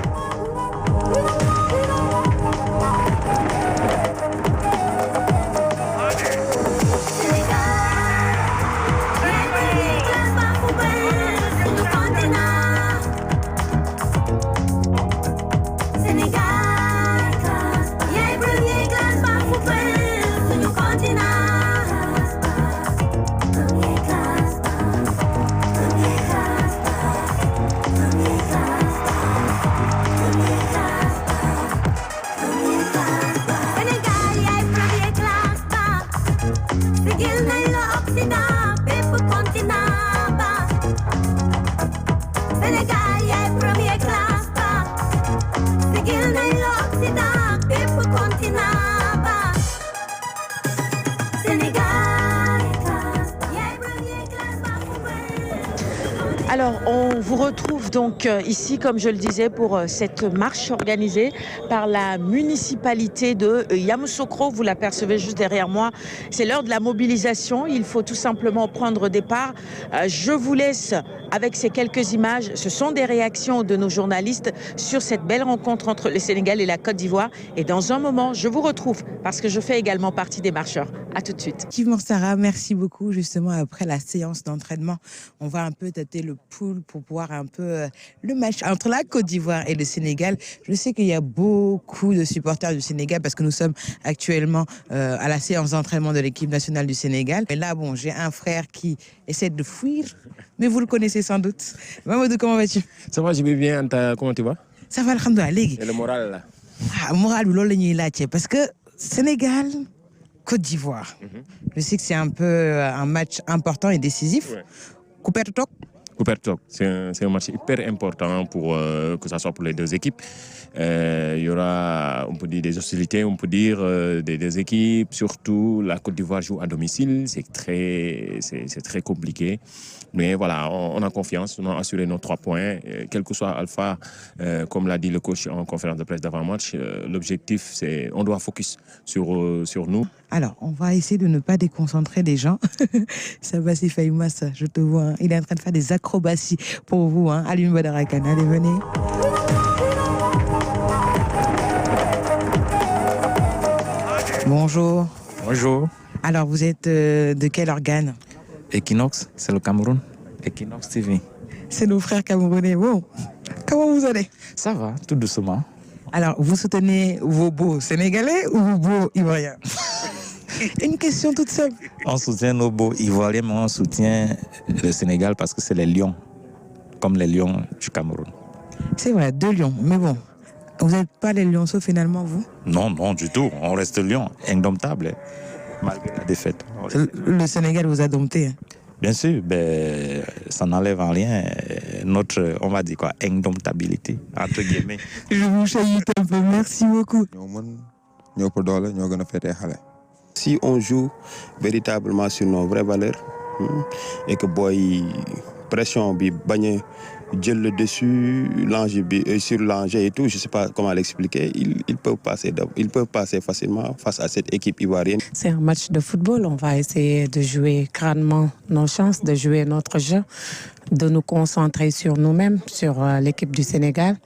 Alors, on vous retrouve donc ici, comme je le disais, pour cette marche organisée par la municipalité de Yamoussoukro. Vous l'apercevez juste derrière moi. C'est l'heure de la mobilisation. Il faut tout simplement prendre départ. Je vous laisse avec ces quelques images. Ce sont des réactions de nos journalistes sur cette belle rencontre entre le Sénégal et la Côte d'Ivoire. Et dans un moment, je vous retrouve parce que je fais également partie des marcheurs. À tout de suite. Effectivement, Sarah, merci beaucoup. Justement, après la séance d'entraînement, on va un peu tâter le pouls pour voir un peu le match entre la Côte d'Ivoire et le Sénégal. Je sais qu'il y a beaucoup de supporters du Sénégal parce que nous sommes actuellement à la séance d'entraînement de l'équipe nationale du Sénégal. Et là, bon, j'ai un frère qui essaie de fuir, mais vous le connaissez sans doute. Mamadou, comment vas-tu? Ça va, je vais bien. Comment tu vas? Ça va, alhamdoulilah. Et le moral là? Ah, moral, parce que Sénégal, Côte d'Ivoire. Je sais que c'est un peu un match important et décisif. Ouais. Coupertok. Coupertok, c'est un match hyper important pour que ce soit pour les deux équipes. Il y aura, on peut dire, des hostilités, on peut dire des équipes. Surtout, la Côte d'Ivoire joue à domicile. C'est très compliqué. Mais voilà, on a confiance, on a assuré nos 3 points. Quel que soit Alpha, comme l'a dit le coach en conférence de presse d'avant-match, l'objectif, c'est on doit focus sur nous. Alors, on va essayer de ne pas déconcentrer les gens. Sabassi Faïmas, je te vois, hein. Il est en train de faire des acrobaties pour vous. Hein. Alim Badarakan, allez, venez. Bonjour. Bonjour. Alors, vous êtes de quel organe? Equinox, c'est le Cameroun. Equinox TV. C'est nos frères camerounais. Bon, comment vous allez? Ça va, tout doucement. Alors, vous soutenez vos beaux Sénégalais ou vos beaux Ivoiriens? Une question toute simple. On soutient nos beaux Ivoiriens, mais on soutient le Sénégal parce que c'est les lions, comme les lions du Cameroun. C'est vrai, 2 lions, mais bon, vous n'êtes pas les lionceaux finalement, vous? Non, non, du tout. On reste lions, indomptables, malgré la défaite. Le Sénégal vous a dompté, hein? Bien sûr, ben, ça n'enlève en rien notre, on va dire quoi, indomptabilité, entre guillemets. Je vous chahute un peu, merci beaucoup. Si on joue véritablement sur nos vraies valeurs et que boy pression bi bañ jël le dessus sur l'enjeu et tout, je sais pas comment l'expliquer, ils peuvent passer facilement face à cette équipe ivoirienne. C'est un match de football, on va essayer de jouer crânement nos chances, de jouer notre jeu, de nous concentrer sur nous-mêmes, sur l'équipe du Sénégal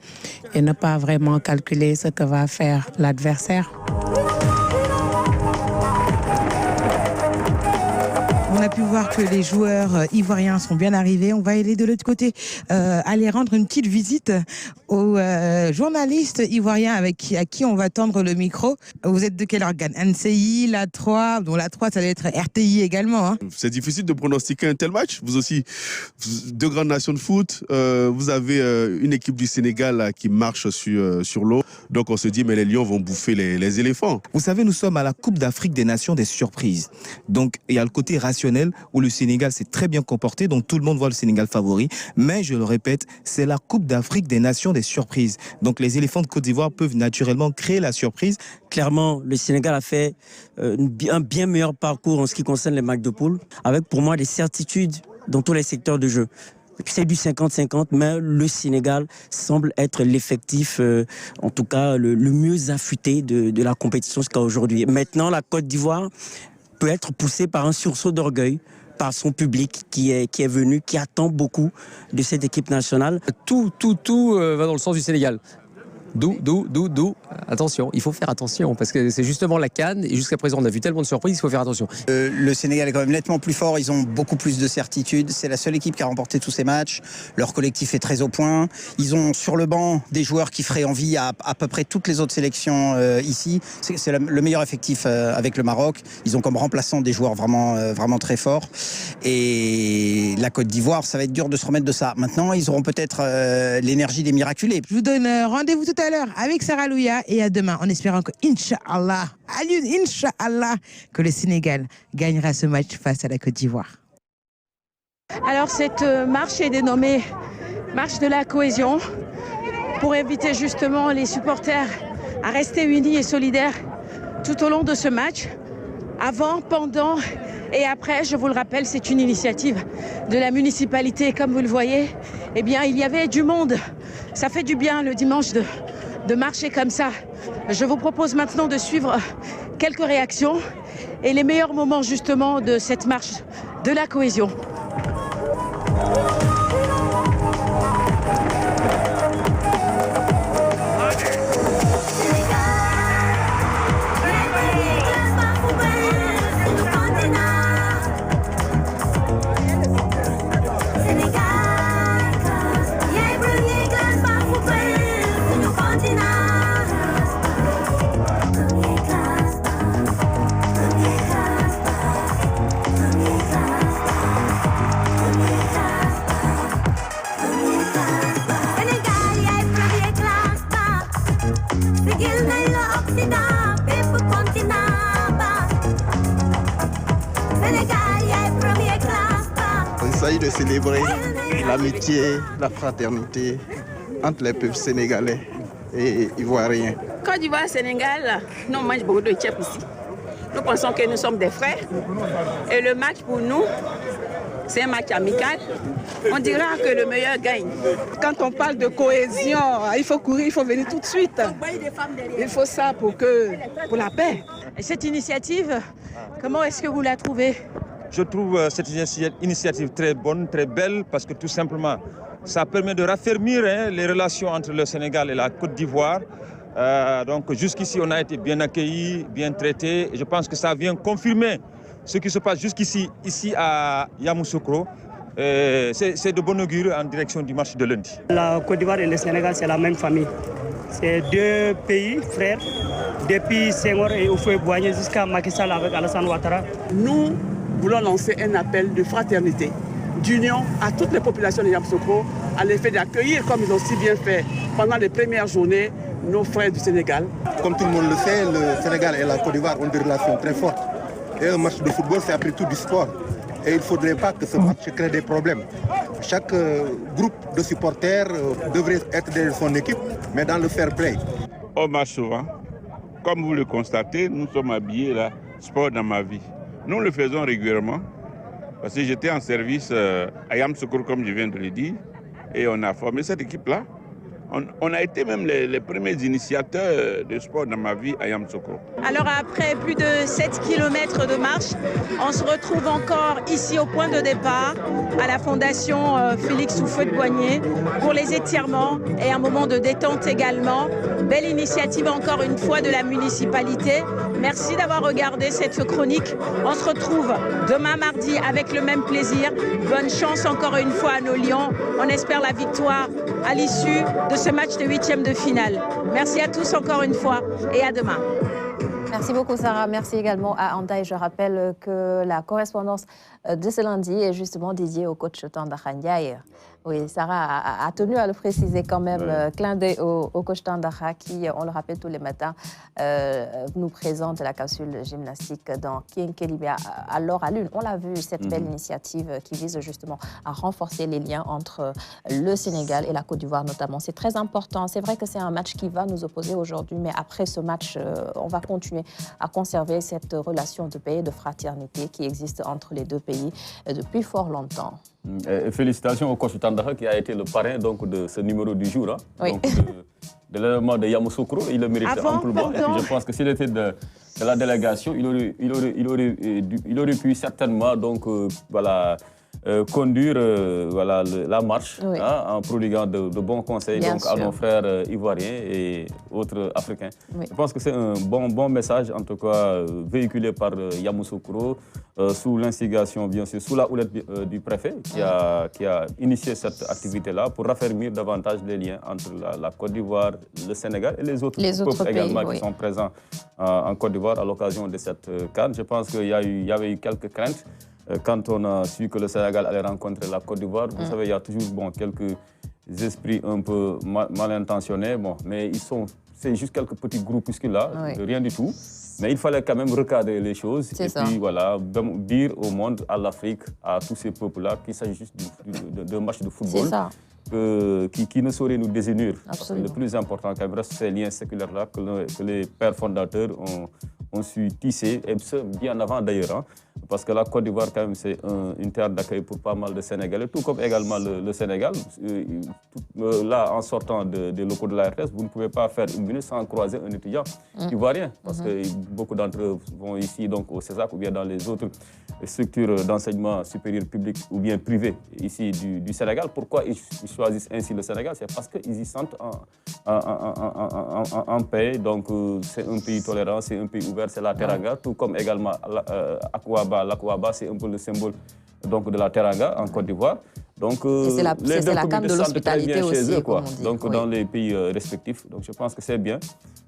et ne pas vraiment calculer ce que va faire l'adversaire. On a pu voir que les joueurs ivoiriens sont bien arrivés. On va aller de l'autre côté, aller rendre une petite visite aux journalistes ivoiriens à qui on va tendre le micro. Vous êtes de quel organe? NCI, la 3, dont la 3 ça va être RTI également. Hein. C'est difficile de pronostiquer un tel match. Vous aussi, 2 grandes nations de foot. Vous avez une équipe du Sénégal là, qui marche sur l'eau. Donc on se dit, mais les lions vont bouffer les éléphants. Vous savez, nous sommes à la Coupe d'Afrique des Nations des surprises. Donc il y a le côté rationnel où le Sénégal s'est très bien comporté, donc tout le monde voit le Sénégal favori. Mais je le répète, c'est la Coupe d'Afrique des Nations des surprises. Donc les éléphants de Côte d'Ivoire peuvent naturellement créer la surprise. Clairement, le Sénégal a fait un bien meilleur parcours en ce qui concerne les matchs de poule, avec pour moi des certitudes dans tous les secteurs de jeu. C'est du 50-50, mais le Sénégal semble être l'effectif, en tout cas le mieux affûté de la compétition jusqu'à aujourd'hui. Maintenant, la Côte d'Ivoire peut être poussée par un sursaut d'orgueil, par son public qui est venu, qui attend beaucoup de cette équipe nationale. Tout va dans le sens du Sénégal. Attention, il faut faire attention parce que c'est justement la CAN et jusqu'à présent on a vu tellement de surprises, il faut faire attention. Le Sénégal est quand même nettement plus fort, ils ont beaucoup plus de certitudes, c'est la seule équipe qui a remporté tous ces matchs, leur collectif est très au point, ils ont sur le banc des joueurs qui feraient envie à peu près toutes les autres sélections ici, c'est le meilleur effectif avec le Maroc, ils ont comme remplaçants des joueurs vraiment très forts et la Côte d'Ivoire, ça va être dur de se remettre de ça. Maintenant, ils auront peut-être l'énergie des miraculés. Je vous donne rendez-vous tout à l'heure avec Sarah Louya et à demain en espérant que Inch'Allah, que le Sénégal gagnera ce match face à la Côte d'Ivoire. Alors cette marche est dénommée marche de la cohésion pour inviter justement les supporters à rester unis et solidaires tout au long de ce match, avant, pendant Et après, je vous le rappelle, c'est une initiative de la municipalité. Comme vous le voyez, eh bien, il y avait du monde. Ça fait du bien le dimanche de marcher comme ça. Je vous propose maintenant de suivre quelques réactions et les meilleurs moments justement de cette marche de la cohésion. Il s'agit de célébrer l'amitié, la fraternité entre les peuples sénégalais et ivoiriens. Côte d'Ivoire, Sénégal, nous on mange beaucoup de tchèp ici. Nous pensons que nous sommes des frères. Et le match pour nous, c'est un match amical. On dira que le meilleur gagne. Quand on parle de cohésion, il faut courir, il faut venir tout de suite. Il faut ça pour la paix. Et cette initiative, comment est-ce que vous la trouvez? Je trouve cette initiative très bonne, très belle, parce que tout simplement, ça permet de raffermir les relations entre le Sénégal et la Côte d'Ivoire. Donc jusqu'ici, on a été bien accueillis, bien traités. Et je pense que ça vient confirmer ce qui se passe jusqu'ici, ici à Yamoussoukro. C'est de bon augure en direction du match de lundi. La Côte d'Ivoire et le Sénégal, c'est la même famille. C'est deux pays frères, depuis Senghor et Houphouët-Boigny jusqu'à Macky Sall avec Alassane Ouattara. Nous voulons lancer un appel de fraternité, d'union à toutes les populations de Yamoussoukro, à l'effet d'accueillir, comme ils ont si bien fait pendant les premières journées, nos frères du Sénégal. Comme tout le monde le sait, le Sénégal et la Côte d'Ivoire ont des relations très fortes. Et un match de football, c'est après tout du sport. Et il ne faudrait pas que ce match crée des problèmes. Chaque groupe de supporters devrait être derrière son équipe, mais dans le fair play. On marche souvent. Comme vous le constatez, nous sommes habillés là, sport dans ma vie. Nous le faisons régulièrement, parce que j'étais en service à Yamoussoukro, comme je viens de le dire, et on a formé cette équipe-là. On a été même les premiers initiateurs de sport dans ma vie à Yamoussoukro. Alors après plus de 7 km de marche, on se retrouve encore ici au point de départ à la Fondation Félix Houphouët-Boigny pour les étirements et un moment de détente également. Belle initiative encore une fois de la municipalité. Merci d'avoir regardé cette chronique. On se retrouve demain mardi avec le même plaisir. Bonne chance encore une fois à nos Lions. On espère la victoire à l'issue de ce match de 8e de finale. Merci à tous encore une fois et à demain. Merci beaucoup Sarah, merci également à Anta et je rappelle que la correspondance de ce lundi est justement dédiée au coach Tandakha Ndiaye. Oui, Sarah a tenu à le préciser quand même, clin d'œil au coach Tandakha qui, on le rappelle tous les matins, nous présente la capsule gymnastique dans King Kelibia alors à l'une. On l'a vu, cette belle initiative qui vise justement à renforcer les liens entre le Sénégal et la Côte d'Ivoire notamment. C'est très important. C'est vrai que c'est un match qui va nous opposer aujourd'hui, mais après ce match, on va continuer à conserver cette relation de paix et de fraternité qui existe entre les deux pays depuis fort longtemps. Félicitations au coach Tandakha qui a été le parrain donc, de ce numéro du jour. Hein, oui. Donc, de l'élément de Yamoussoukro, il le méritait amplement. Et puis je pense que s'il était de la délégation, il aurait pu certainement donc, voilà, conduire la marche hein, en prodiguant de bons conseils donc, à nos frères ivoiriens et autres africains. Oui. Je pense que c'est un bon message, en tout cas véhiculé par Yamoussoukro, sous l'instigation, bien sûr, sous la houlette du préfet qui a initié cette activité-là pour raffermir davantage les liens entre la Côte d'Ivoire, le Sénégal et les autres peuples également qui sont présents en Côte d'Ivoire à l'occasion de cette CAN. Je pense qu'il y avait eu quelques craintes. Quand on a su que le Sénégal allait rencontrer la Côte d'Ivoire, vous savez, il y a toujours quelques esprits un peu mal intentionnés, mais c'est juste quelques petits groupuscules là, rien du tout. Mais il fallait quand même recadrer les choses puis voilà, dire au monde, à l'Afrique, à tous ces peuples-là qu'il s'agit juste d'un match de football qui ne saurait nous désunir. Le plus important, quand même, reste ces liens séculaires-là que les pères fondateurs ont su tisser, et ce, bien avant d'ailleurs. Hein. parce que la Côte d'Ivoire, quand même, c'est une terre d'accueil pour pas mal de Sénégalais, tout comme également le Sénégal. Là, en sortant des locaux de la RTS, vous ne pouvez pas faire une minute sans croiser un étudiant ivoirien, parce que beaucoup d'entre eux vont ici, donc au CESAC, ou bien dans les autres structures d'enseignement supérieur public ou bien privé ici du Sénégal. Pourquoi ils choisissent ainsi le Sénégal? C'est parce qu'ils y sentent en paix. Donc, c'est un pays tolérant, c'est un pays ouvert, c'est la teranga, tout comme également l'Akwaba, c'est un peu le symbole donc, de la teranga en Côte d'Ivoire. Donc, c'est la canne de l'hospitalité aussi, eux, quoi. Donc, dans les pays respectifs. Donc, je pense que c'est bien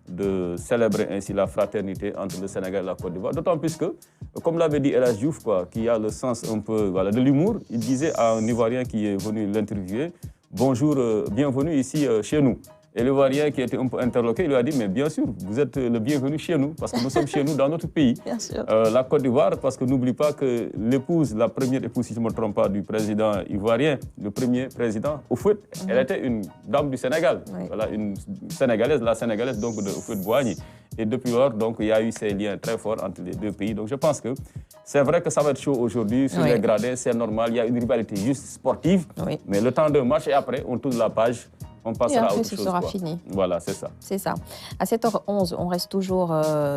de célébrer ainsi la fraternité entre le Sénégal et la Côte d'Ivoire. D'autant plus que, comme l'avait dit El Hadji Diouf, qui a le sens un peu de l'humour, il disait à un Ivoirien qui est venu l'interviewer, « Bonjour, bienvenue ici chez nous ». Et l'Ivoirien qui était un peu interloqué, il lui a dit, mais bien sûr, vous êtes le bienvenu chez nous, parce que nous sommes chez nous dans notre pays. Bien sûr. La Côte d'Ivoire, parce que n'oublie pas que l'épouse, la première épouse, si je ne me trompe pas, du président ivoirien, le premier président, Houphouët, elle était une dame du Sénégal. Oui. Voilà, une Sénégalaise, la Sénégalaise donc de Houphouët-Boigny. Et depuis lors, donc, il y a eu ces liens très forts entre les deux pays. Donc je pense que c'est vrai que ça va être chaud aujourd'hui sur les gradins, c'est normal, il y a une rivalité juste sportive, mais le temps d'un match et après, on tourne la page. On passera à autre chose. Ce sera fini. Voilà, c'est ça. C'est ça. À 7h11, on reste toujours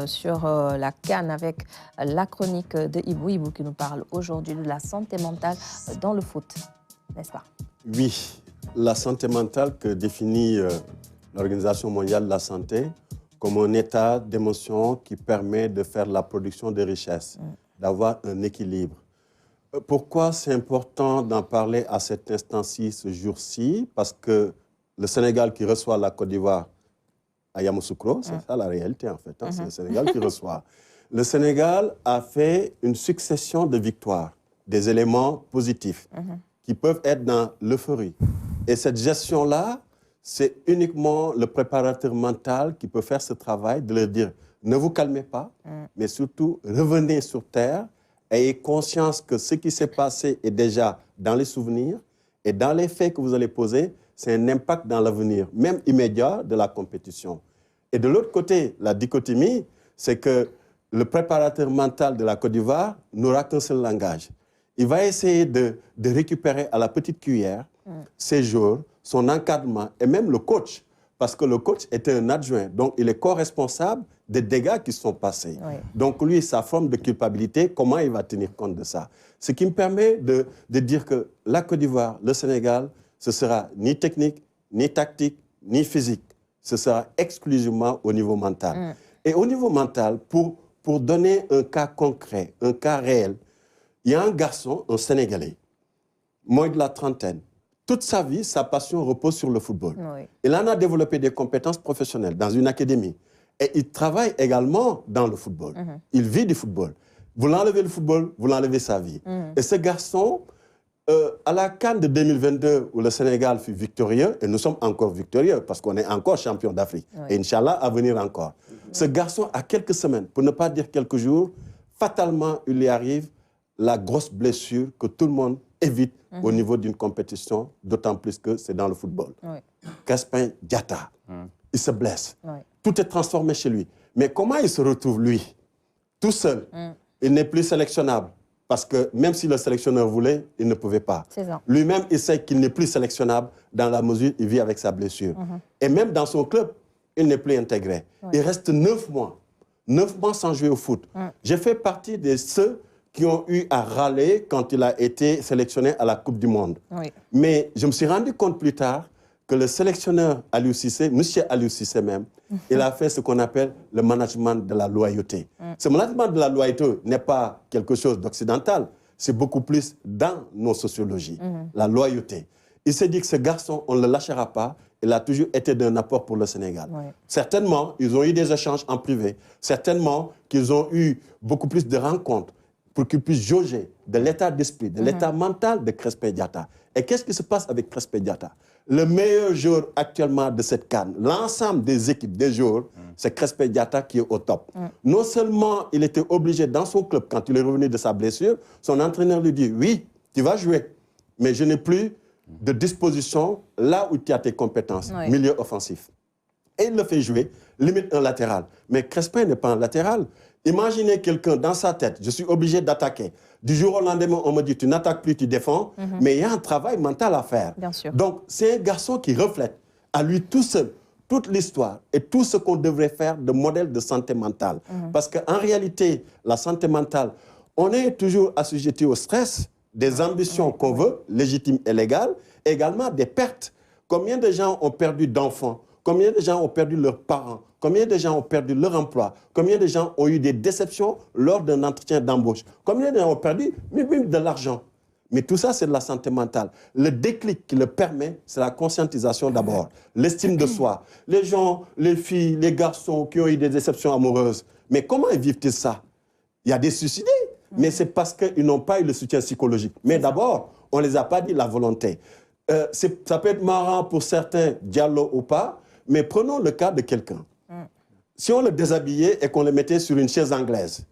sur la CAN avec la chronique de Ibou qui nous parle aujourd'hui de la santé mentale dans le foot. N'est-ce pas? Oui, la santé mentale que définit l'Organisation mondiale de la santé comme un état d'émotion qui permet de faire la production de richesses, d'avoir un équilibre. Pourquoi c'est important d'en parler à cet instant-ci, ce jour-ci? Parce que le Sénégal qui reçoit la Côte d'Ivoire à Yamoussoukro, c'est ça la réalité en fait, c'est le Sénégal qui reçoit. Le Sénégal a fait une succession de victoires, des éléments positifs qui peuvent être dans l'euphorie. Et cette gestion-là, c'est uniquement le préparateur mental qui peut faire ce travail, de leur dire, ne vous calmez pas, mais surtout revenez sur terre, ayez conscience que ce qui s'est passé est déjà dans les souvenirs et dans les faits que vous allez poser, c'est un impact dans l'avenir, même immédiat, de la compétition. Et de l'autre côté, la dichotomie, c'est que le préparateur mental de la Côte d'Ivoire n'aura qu'un seul langage. Il va essayer de récupérer à la petite cuillère ses joueurs, son encadrement et même le coach, parce que le coach était un adjoint, donc il est co-responsable des dégâts qui sont passés. Oui. Donc lui, sa forme de culpabilité, comment il va tenir compte de ça? Ce qui me permet de dire que la Côte d'Ivoire, le Sénégal, ce sera ni technique, ni tactique, ni physique. Ce sera exclusivement au niveau mental. Et au niveau mental, pour donner un cas concret, un cas réel, il y a un garçon, un Sénégalais, moins de la trentaine. Toute sa vie, sa passion repose sur le football. Oui. Il en a développé des compétences professionnelles dans une académie. Et il travaille également dans le football. Il vit du football. Vous l'enlevez le football, vous l'enlevez sa vie. Et ce garçon... à la CAN de 2022, où le Sénégal fut victorieux, et nous sommes encore victorieux parce qu'on est encore champion d'Afrique, et Inch'Allah, à venir encore. Ce garçon, à quelques semaines, pour ne pas dire quelques jours, fatalement, il lui arrive la grosse blessure que tout le monde évite au niveau d'une compétition, d'autant plus que c'est dans le football. Crespin Diatta, il se blesse. Tout est transformé chez lui. Mais comment il se retrouve, lui, tout seul? Il n'est plus sélectionnable. Parce que même si le sélectionneur voulait, il ne pouvait pas. Lui-même, il sait qu'il n'est plus sélectionnable dans la mesure où il vit avec sa blessure. Et même dans son club, il n'est plus intégré. Il reste 9 mois. 9 mois sans jouer au foot. J'ai fait partie de ceux qui ont eu à râler quand il a été sélectionné à la Coupe du Monde. Mais je me suis rendu compte plus tard que le sélectionneur Aliou Cissé, M. Aliou Cissé même, il a fait ce qu'on appelle le management de la loyauté. Ce management de la loyauté n'est pas quelque chose d'occidental, c'est beaucoup plus dans nos sociologies, la loyauté. Il s'est dit que ce garçon, on ne le lâchera pas, il a toujours été d'un apport pour le Sénégal. Certainement, ils ont eu des échanges en privé, certainement qu'ils ont eu beaucoup plus de rencontres pour qu'ils puissent jauger de l'état d'esprit, de l'état mental de Crespin Diatta. Et qu'est-ce qui se passe avec Crespin Diatta? Le meilleur joueur actuellement de cette CAN, l'ensemble des équipes, des joueurs, c'est Crespin Diatta qui est au top. Non seulement il était obligé dans son club, quand il est revenu de sa blessure, son entraîneur lui dit, oui, tu vas jouer, mais je n'ai plus de disposition là où tu as tes compétences, milieu offensif. Et il le fait jouer, limite un latéral. Mais Crespin n'est pas un latéral. Imaginez quelqu'un dans sa tête, je suis obligé d'attaquer. Du jour au lendemain, on me dit, tu n'attaques plus, tu défends. Mais il y a un travail mental à faire. Bien sûr. Donc, c'est un garçon qui reflète à lui tout seul toute l'histoire et tout ce qu'on devrait faire de modèle de santé mentale. Parce qu'en réalité, la santé mentale, on est toujours assujetti au stress, des ambitions qu'on veut, légitimes et légales, et également des pertes. Combien de gens ont perdu d'enfants? Combien de gens ont perdu leurs parents? Combien de gens ont perdu leur emploi? Combien de gens ont eu des déceptions lors d'un entretien d'embauche? Combien de gens ont perdu même de l'argent? Mais tout ça, c'est de la santé mentale. Le déclic qui le permet, c'est la conscientisation d'abord, l'estime de soi. Les gens, les filles, les garçons qui ont eu des déceptions amoureuses, mais comment ils vivent-ils ça? Il y a des suicidés, mais c'est parce qu'ils n'ont pas eu le soutien psychologique. Mais d'abord, on ne les a pas dit la volonté. Ça peut être marrant pour certains, Diallo ou pas, mais prenons le cas de quelqu'un. Si on le déshabillait et qu'on le mettait sur une chaise anglaise,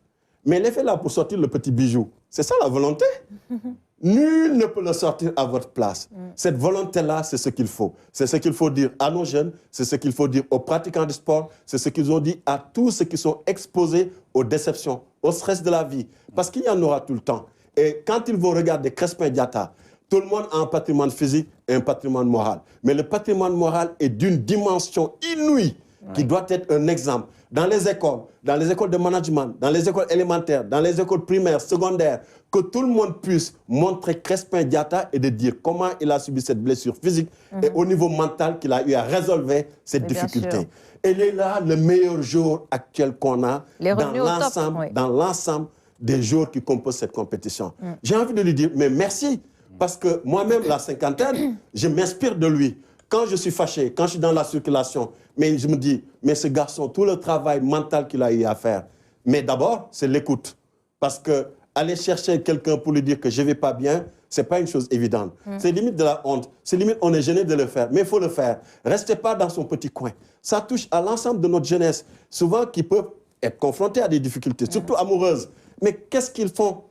mais il est fait là pour sortir le petit bijou, c'est ça la volonté? Nul ne peut le sortir à votre place. Cette volonté-là, c'est ce qu'il faut. C'est ce qu'il faut dire à nos jeunes, c'est ce qu'il faut dire aux pratiquants du sport, c'est ce qu'ils ont dit à tous ceux qui sont exposés aux déceptions, au stress de la vie. Parce qu'il y en aura tout le temps. Et quand ils vont regarder Crespin Diatta, tout le monde a un patrimoine physique et un patrimoine moral. Mais le patrimoine moral est d'une dimension inouïe qui doit être un exemple. Dans les écoles de management, dans les écoles élémentaires, dans les écoles primaires, secondaires, que tout le monde puisse montrer Crespin Diatta et de dire comment il a subi cette blessure physique et au niveau mental qu'il a eu à résolver cette difficulté. Il est là le meilleur jour actuel qu'on a dans l'ensemble des jours qui composent cette compétition. J'ai envie de lui dire, mais merci, parce que moi-même, la cinquantaine, je m'inspire de lui. Quand je suis fâché, quand je suis dans la circulation, mais je me dis, mais ce garçon, tout le travail mental qu'il a eu à faire, mais d'abord, c'est l'écoute. Parce que aller chercher quelqu'un pour lui dire que je ne vais pas bien, ce n'est pas une chose évidente. C'est limite de la honte. C'est limite, on est gêné de le faire. Mais il faut le faire. Restez pas dans son petit coin. Ça touche à l'ensemble de notre jeunesse, souvent qui peuvent être confrontés à des difficultés, surtout amoureuses. Mais qu'est-ce qu'ils font?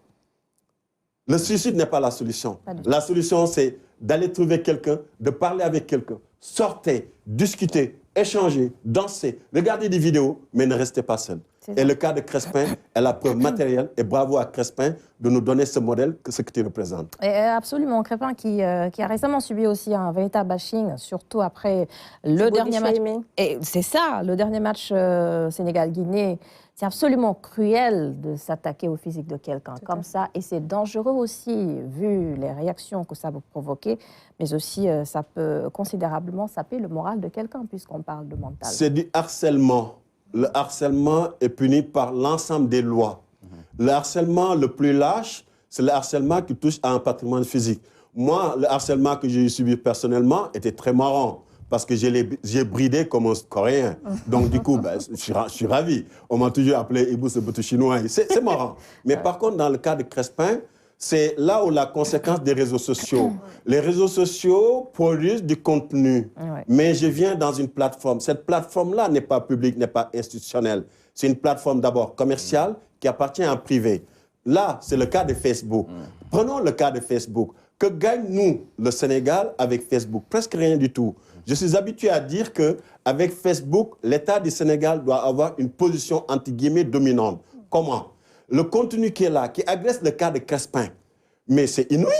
Le suicide n'est pas la solution. La solution, c'est d'aller trouver quelqu'un, de parler avec quelqu'un. Sortez, discutez, échanger, danser, regardez des vidéos, mais ne restez pas seul. Et le cas de Crespin est la preuve matérielle, et bravo à Crespin de nous donner ce modèle, ce que tu représentes. Et absolument, Crespin qui a récemment subi aussi un véritable bashing, surtout après le dernier match. Et c'est ça, le dernier match Sénégal-Guinée. C'est absolument cruel de s'attaquer au physique de quelqu'un comme ça. Et c'est dangereux aussi, vu les réactions que ça peut provoquer. Mais aussi, ça peut considérablement saper le moral de quelqu'un, puisqu'on parle de mental. C'est du harcèlement. Le harcèlement est puni par l'ensemble des lois. Le harcèlement le plus lâche, c'est le harcèlement qui touche à un patrimoine physique. Moi, le harcèlement que j'ai subi personnellement était très marrant. Parce que j'ai bridé comme un Coréen. Donc, du coup, je suis ravi. On m'a toujours appelé Ibou Sebutu chinois. C'est marrant. Mais par contre, dans le cas de Crespin, c'est là où la conséquence des réseaux sociaux. Les réseaux sociaux produisent du contenu. Mais je viens dans une plateforme. Cette plateforme-là n'est pas publique, n'est pas institutionnelle. C'est une plateforme d'abord commerciale qui appartient à un privé. Là, c'est le cas de Facebook. Prenons le cas de Facebook. Que gagne, nous, le Sénégal, avec Facebook? Presque rien du tout. Je suis habitué à dire qu'avec Facebook, l'État du Sénégal doit avoir une position, entre guillemets, dominante. Comment? Le contenu qui est là, qui agresse le cas de Crespin, mais c'est inouï.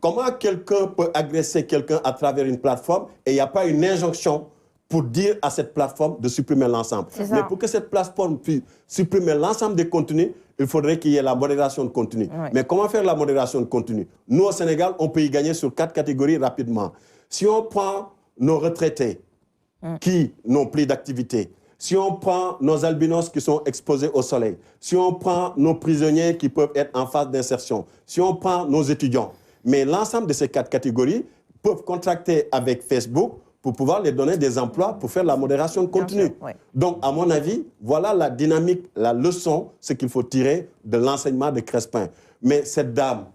Comment quelqu'un peut agresser quelqu'un à travers une plateforme et il n'y a pas une injonction pour dire à cette plateforme de supprimer l'ensemble? Mais pour que cette plateforme puisse supprimer l'ensemble des contenus, il faudrait qu'il y ait la modération de contenu. Mais comment faire la modération de contenu? Nous, au Sénégal, on peut y gagner sur 4 catégories rapidement. Si on prend nos retraités qui n'ont plus d'activité, si on prend nos albinos qui sont exposés au soleil, si on prend nos prisonniers qui peuvent être en phase d'insertion, si on prend nos étudiants, mais l'ensemble de ces 4 catégories peuvent contracter avec Facebook pour pouvoir les donner des emplois pour faire la modération de contenu. Donc, à mon avis, voilà la dynamique, la leçon, ce qu'il faut tirer de l'enseignement de Crespin. Mais cette dame,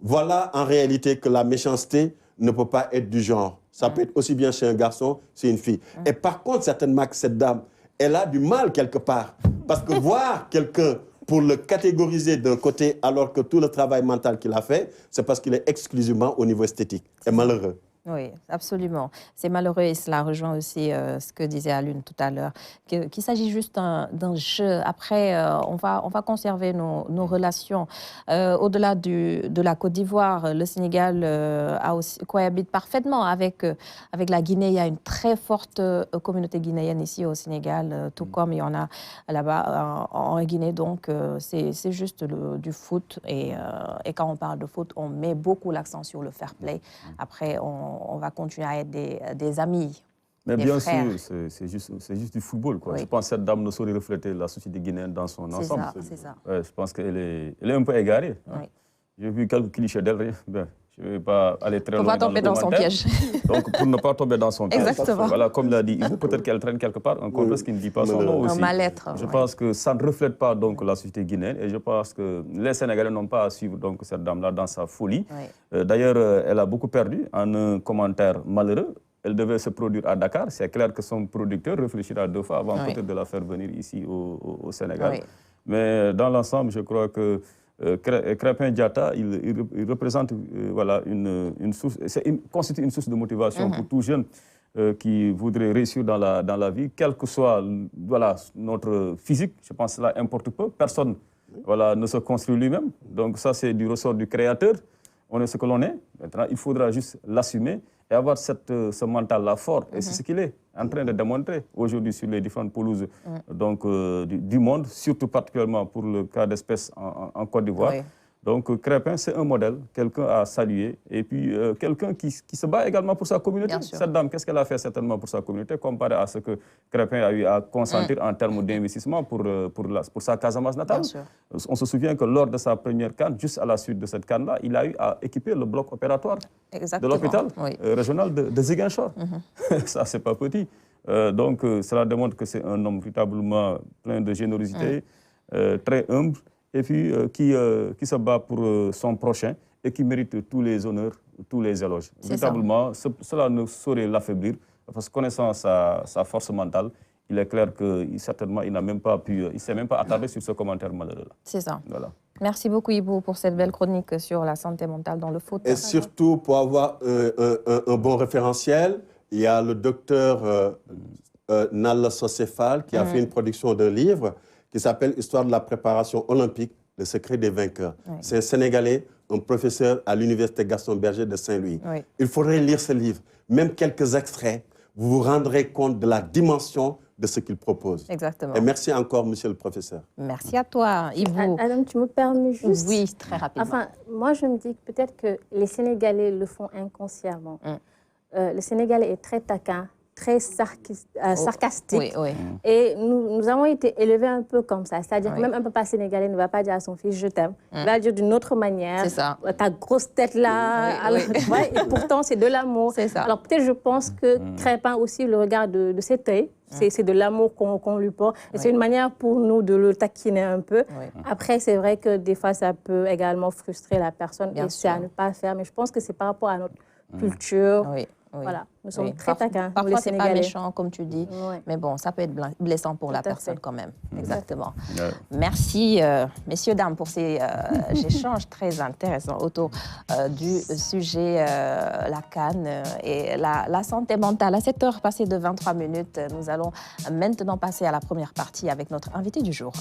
voilà en réalité que la méchanceté ne peut pas être du genre. Ça peut être aussi bien chez un garçon, chez une fille. Et par contre, certainement que cette dame, elle a du mal quelque part. Parce que voir quelqu'un pour le catégoriser d'un côté alors que tout le travail mental qu'il a fait, c'est parce qu'il est exclusivement au niveau esthétique. C'est malheureux. Oui, absolument. C'est malheureux et cela rejoint aussi ce que disait Alune tout à l'heure, qu'il s'agit juste d'un jeu. Après, on va conserver nos relations. Au-delà de la Côte d'Ivoire, le Sénégal cohabite parfaitement avec la Guinée. Il y a une très forte communauté guinéenne ici au Sénégal, tout comme il y en a là-bas en Guinée. Donc, c'est juste du foot. Et quand on parle de foot, on met beaucoup l'accent sur le fair play. Après, on va continuer à être des amis. Mais des bien frères. sûr, c'est juste du football, quoi. Oui. Je pense que cette dame ne saurait refléter la société guinéenne dans son ensemble. C'est ça. Ouais, je pense qu'elle est un peu égarée. Hein. Oui. J'ai vu quelques clichés d'elle. Ben, je ne vais pas aller très loin. On va tomber dans son piège. Donc, pour ne pas tomber dans son piège. Exactement. Voilà, comme l'a dit Ivo, peut-être qu'elle traîne quelque part un complexe qui ne dit pas son nom aussi. Un mal-être. Je pense que ça ne reflète pas donc la société guinéenne et je pense que les Sénégalais n'ont pas à suivre donc cette dame-là dans sa folie. Oui. D'ailleurs, elle a beaucoup perdu en un commentaire malheureux. Elle devait se produire à Dakar. C'est clair que son producteur réfléchira 2 fois avant peut-être de la faire venir ici au Sénégal. Oui. Mais dans l'ensemble, je crois que Krépin Diatta, il représente voilà, une source, constitue une source de motivation pour tout jeune qui voudrait réussir dans la vie, quel que soit voilà, notre physique. Je pense que cela importe peu. Personne voilà, ne se construit lui-même. Donc ça, c'est du ressort du créateur. On est ce que l'on est. Maintenant, il faudra juste l'assumer et avoir ce mental-là fort. Et c'est ce qu'il est en train de démontrer aujourd'hui sur les différentes pelouses donc, du monde, surtout particulièrement pour le cas d'espèce en Côte d'Ivoire. Oui. Donc Krépin, c'est un modèle, quelqu'un à saluer. Et puis quelqu'un qui se bat également pour sa communauté. Cette dame, qu'est-ce qu'elle a fait certainement pour sa communauté, comparé à ce que Krépin a eu à consentir en termes d'investissement pour sa Casamance natale. On se souvient que lors de sa première CAN, juste à la suite de cette CAN-là, il a eu à équiper le bloc opératoire de l'hôpital régional de Ziguinchor. Ça, c'est pas petit. Donc cela démontre que c'est un homme véritablement plein de générosité, très humble, et puis qui se bat pour son prochain et qui mérite tous les honneurs, tous les éloges. Véritablement, cela ne saurait l'affaiblir, parce que connaissant sa force mentale, il est clair que certainement, il ne s'est même pas attardé sur ce commentaire malheureux. C'est ça. Voilà. Merci beaucoup, Ibo, pour cette belle chronique sur la santé mentale dans le foot. Et surtout, pour avoir un bon référentiel, il y a le docteur Nal Socéphale qui a fait une production d'un livre qui s'appelle « Histoire de la préparation olympique, le secret des vainqueurs ». C'est un Sénégalais, un professeur à l'université Gaston Berger de Saint-Louis. Il faudrait lire ce livre, même quelques extraits, vous vous rendrez compte de la dimension de ce qu'il propose. Exactement. Et merci encore, monsieur le professeur. Merci à toi, Ivo. Adam, tu me permets juste... Oui, très rapidement. Enfin, moi, je me dis que peut-être que les Sénégalais le font inconsciemment. Le Sénégalais est très taquin, très sarcastique. Et nous avons été élevés un peu comme ça. C'est-à-dire que même un papa sénégalais ne va pas dire à son fils « je t'aime ». Il va le dire d'une autre manière. C'est ça. Ta grosse tête là. Et pourtant, c'est de l'amour. Alors peut-être je pense que Krépin aussi le regarde de cet œil. C'est de l'amour qu'on lui porte. Et c'est une manière pour nous de le taquiner un peu. Après, c'est vrai que des fois, ça peut également frustrer la personne. Et c'est à ne pas faire. Mais je pense que c'est par rapport à notre culture. Voilà, nous sommes très taquins. Parfois, c'est pas méchant, comme tu dis, mais bon, ça peut être blessant pour la personne quand même. Exactement. Merci, messieurs, dames, pour ces échanges très intéressants autour du sujet la CAN et la santé mentale. À 7h passées de 23 minutes, nous allons maintenant passer à la première partie avec notre invité du jour.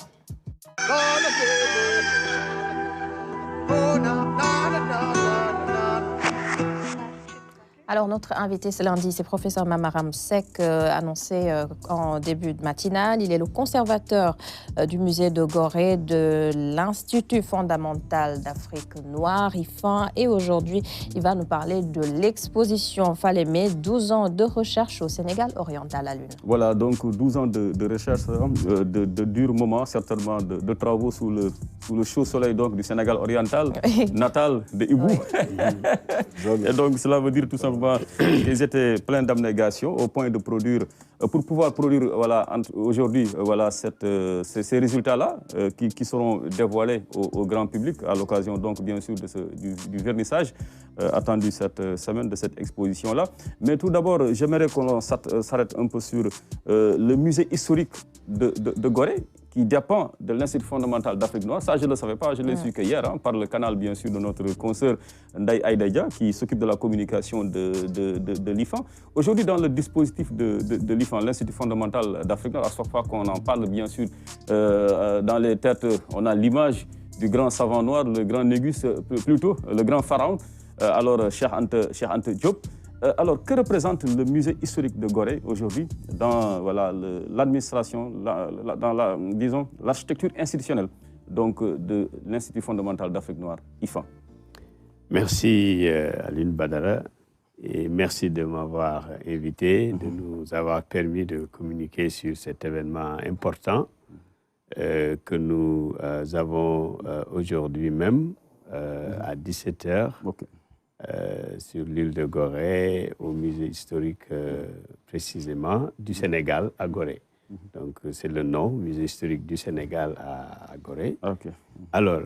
Alors, notre invité ce lundi, c'est professeur Mamaram Seck, annoncé en début de matinale. Il est le conservateur du musée de Gorée de l'Institut fondamental d'Afrique noire, IFAN. Et aujourd'hui, il va nous parler de l'exposition Falémé, 12 ans de recherche au Sénégal oriental à Lune. Voilà, donc 12 ans de recherche, de durs moments, certainement, de travaux sous le chaud soleil donc, du Sénégal oriental, natal de Ibou. Et donc, cela veut dire tout simplement qu'ils étaient pleins d'abnégation au point de produire, pour pouvoir produire voilà, aujourd'hui voilà, ces résultats-là qui seront dévoilés au grand public à l'occasion donc bien sûr du vernissage attendu cette semaine de cette exposition-là. Mais tout d'abord, j'aimerais qu'on s'arrête un peu sur le musée historique de Gorée, qui dépend de l'Institut fondamental d'Afrique noire. Ça, je ne le savais pas, je l'ai su que hier, par le canal, bien sûr, de notre consoeur Ndaye Aïdaïdia, qui s'occupe de la communication de l'IFAN. Aujourd'hui, dans le dispositif de l'IFAN, l'Institut fondamental d'Afrique noire, à chaque fois qu'on en parle, bien sûr, dans les têtes, on a l'image du grand savant noir, le grand Négus, plutôt, le grand pharaon, alors Cheikh Anta Diop. Alors, que représente le musée historique de Gorée aujourd'hui dans l'administration, disons, l'architecture institutionnelle donc, de l'Institut fondamental d'Afrique noire, IFAN? Merci Aline Badara et merci de m'avoir invité, de nous avoir permis de communiquer sur cet événement important que nous avons aujourd'hui même à 17h. Sur l'île de Gorée, au musée historique précisément du Sénégal à Gorée. Donc c'est le nom, musée historique du Sénégal à Gorée. Alors,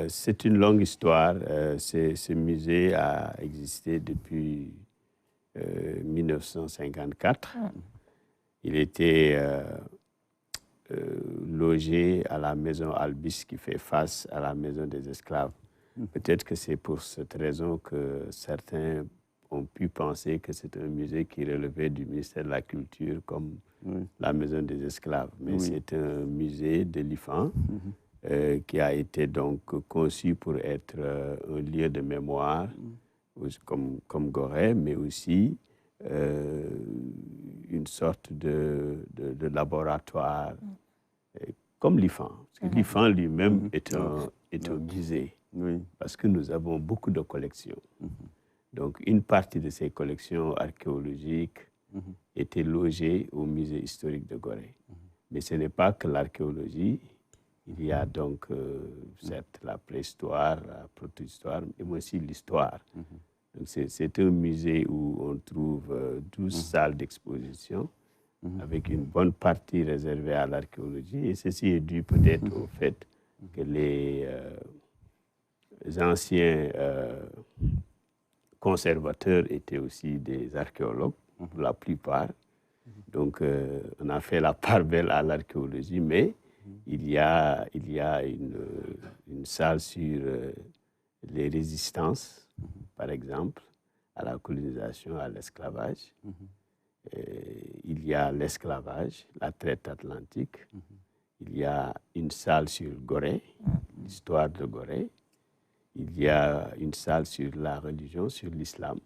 c'est une longue histoire. Ce musée a existé depuis 1954. Il était logé à la maison Albis qui fait face à la maison des esclaves. Peut-être que c'est pour cette raison que certains ont pu penser que c'est un musée qui relevait du ministère de la Culture comme la maison des esclaves. Mais c'est un musée de l'IFAN qui a été donc conçu pour être un lieu de mémoire comme Gorée, mais aussi une sorte de laboratoire comme l'IFAN. Parce que l'IFAN lui-même est un musée. Parce que nous avons beaucoup de collections. Donc, une partie de ces collections archéologiques était logée au musée historique de Gorée. Mais ce n'est pas que l'archéologie. Il y a donc, certes, la préhistoire, la protohistoire, mais aussi l'histoire. Donc, c'est un musée où on trouve 12 salles d'exposition avec une bonne partie réservée à l'archéologie. Et ceci est dû peut-être au fait que les anciens conservateurs étaient aussi des archéologues, pour la plupart. Donc, on a fait la part belle à l'archéologie, mais il y a une salle sur les résistances, par exemple, à la colonisation, à l'esclavage. Il y a l'esclavage, la traite atlantique. Il y a une salle sur Gorée, l'histoire de Gorée. Il y a une salle sur la religion, sur l'islam,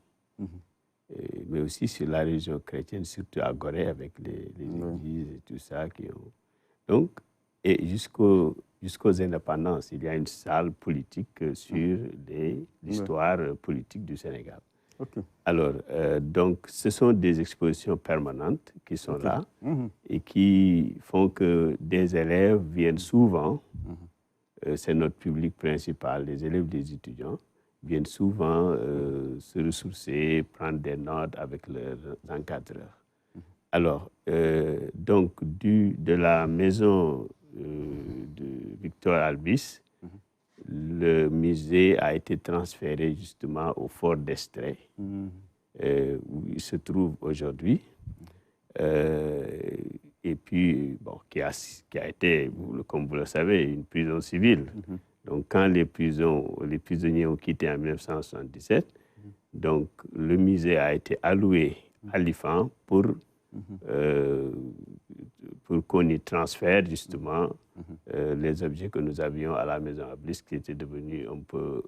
mais aussi sur la religion chrétienne, surtout à Gorée, avec les églises et tout ça. Donc, et jusqu'aux indépendances, il y a une salle politique sur l'histoire politique du Sénégal. Alors, donc, ce sont des expositions permanentes qui sont là et qui font que des élèves viennent souvent. C'est notre public principal, les élèves, les étudiants, viennent souvent se ressourcer, prendre des notes avec leurs encadreurs. Alors, donc, de la maison de Victor Albis, le musée a été transféré justement au fort d'Estrée, où il se trouve aujourd'hui. Et puis, bon, qui a été, comme vous le savez, une prison civile. Donc, quand les prisonniers ont quitté en 1977, donc, le musée a été alloué à l'IFAN pour qu'on y transfère justement les objets que nous avions à la maison Albis, qui était devenue un peu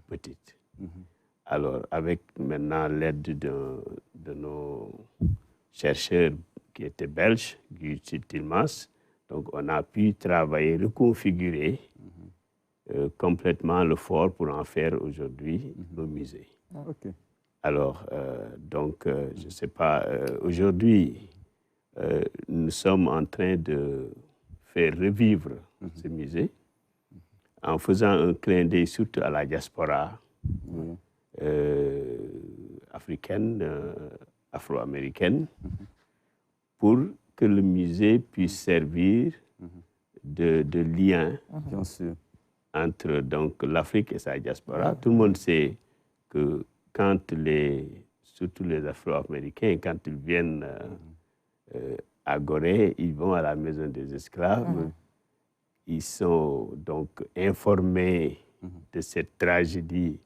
petite. Alors, avec maintenant l'aide de nos chercheurs qui étaient belges, Guy Tilmans, donc on a pu travailler, reconfigurer complètement le fort pour en faire aujourd'hui un musée. Alors, donc, je ne sais pas, aujourd'hui, nous sommes en train de faire revivre ce musée en faisant un clin d'œil surtout à la diaspora africaine, afro-américaine, pour que le musée puisse servir de lien entre donc, l'Afrique et sa diaspora. Tout le monde sait que quand surtout les Afro-Américains, quand ils viennent à Gorée, ils vont à la maison des esclaves ils sont donc informés de cette tragédie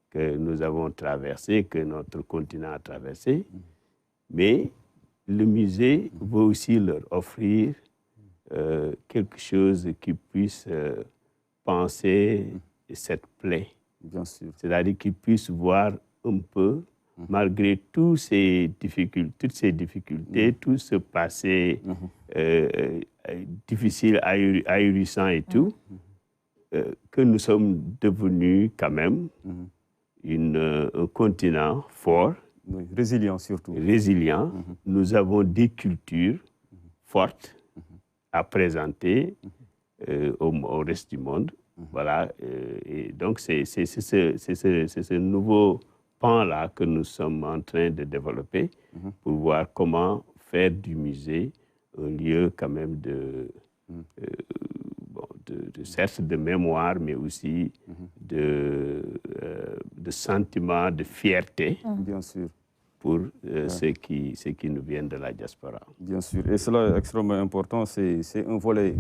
que nous avons traversée, que notre continent a traversée. Mais le musée veut aussi leur offrir quelque chose qui puisse penser cette plaie. Bien sûr. C'est-à-dire qu'ils puissent voir un peu, malgré toutes ces difficultés, tout ce passé difficile, ahurissant et tout, que nous sommes devenus quand même un continent fort. Oui, résilient surtout. Résilient. Nous avons des cultures fortes à présenter au reste du monde. Voilà. Et donc, c'est ce nouveau pan-là que nous sommes en train de développer pour voir comment faire du musée un lieu quand même certes de mémoire, mais aussi de sentiment de fierté. Bien sûr. Pour ceux qui nous viennent de la diaspora. Bien sûr, et cela est extrêmement important. C'est un volet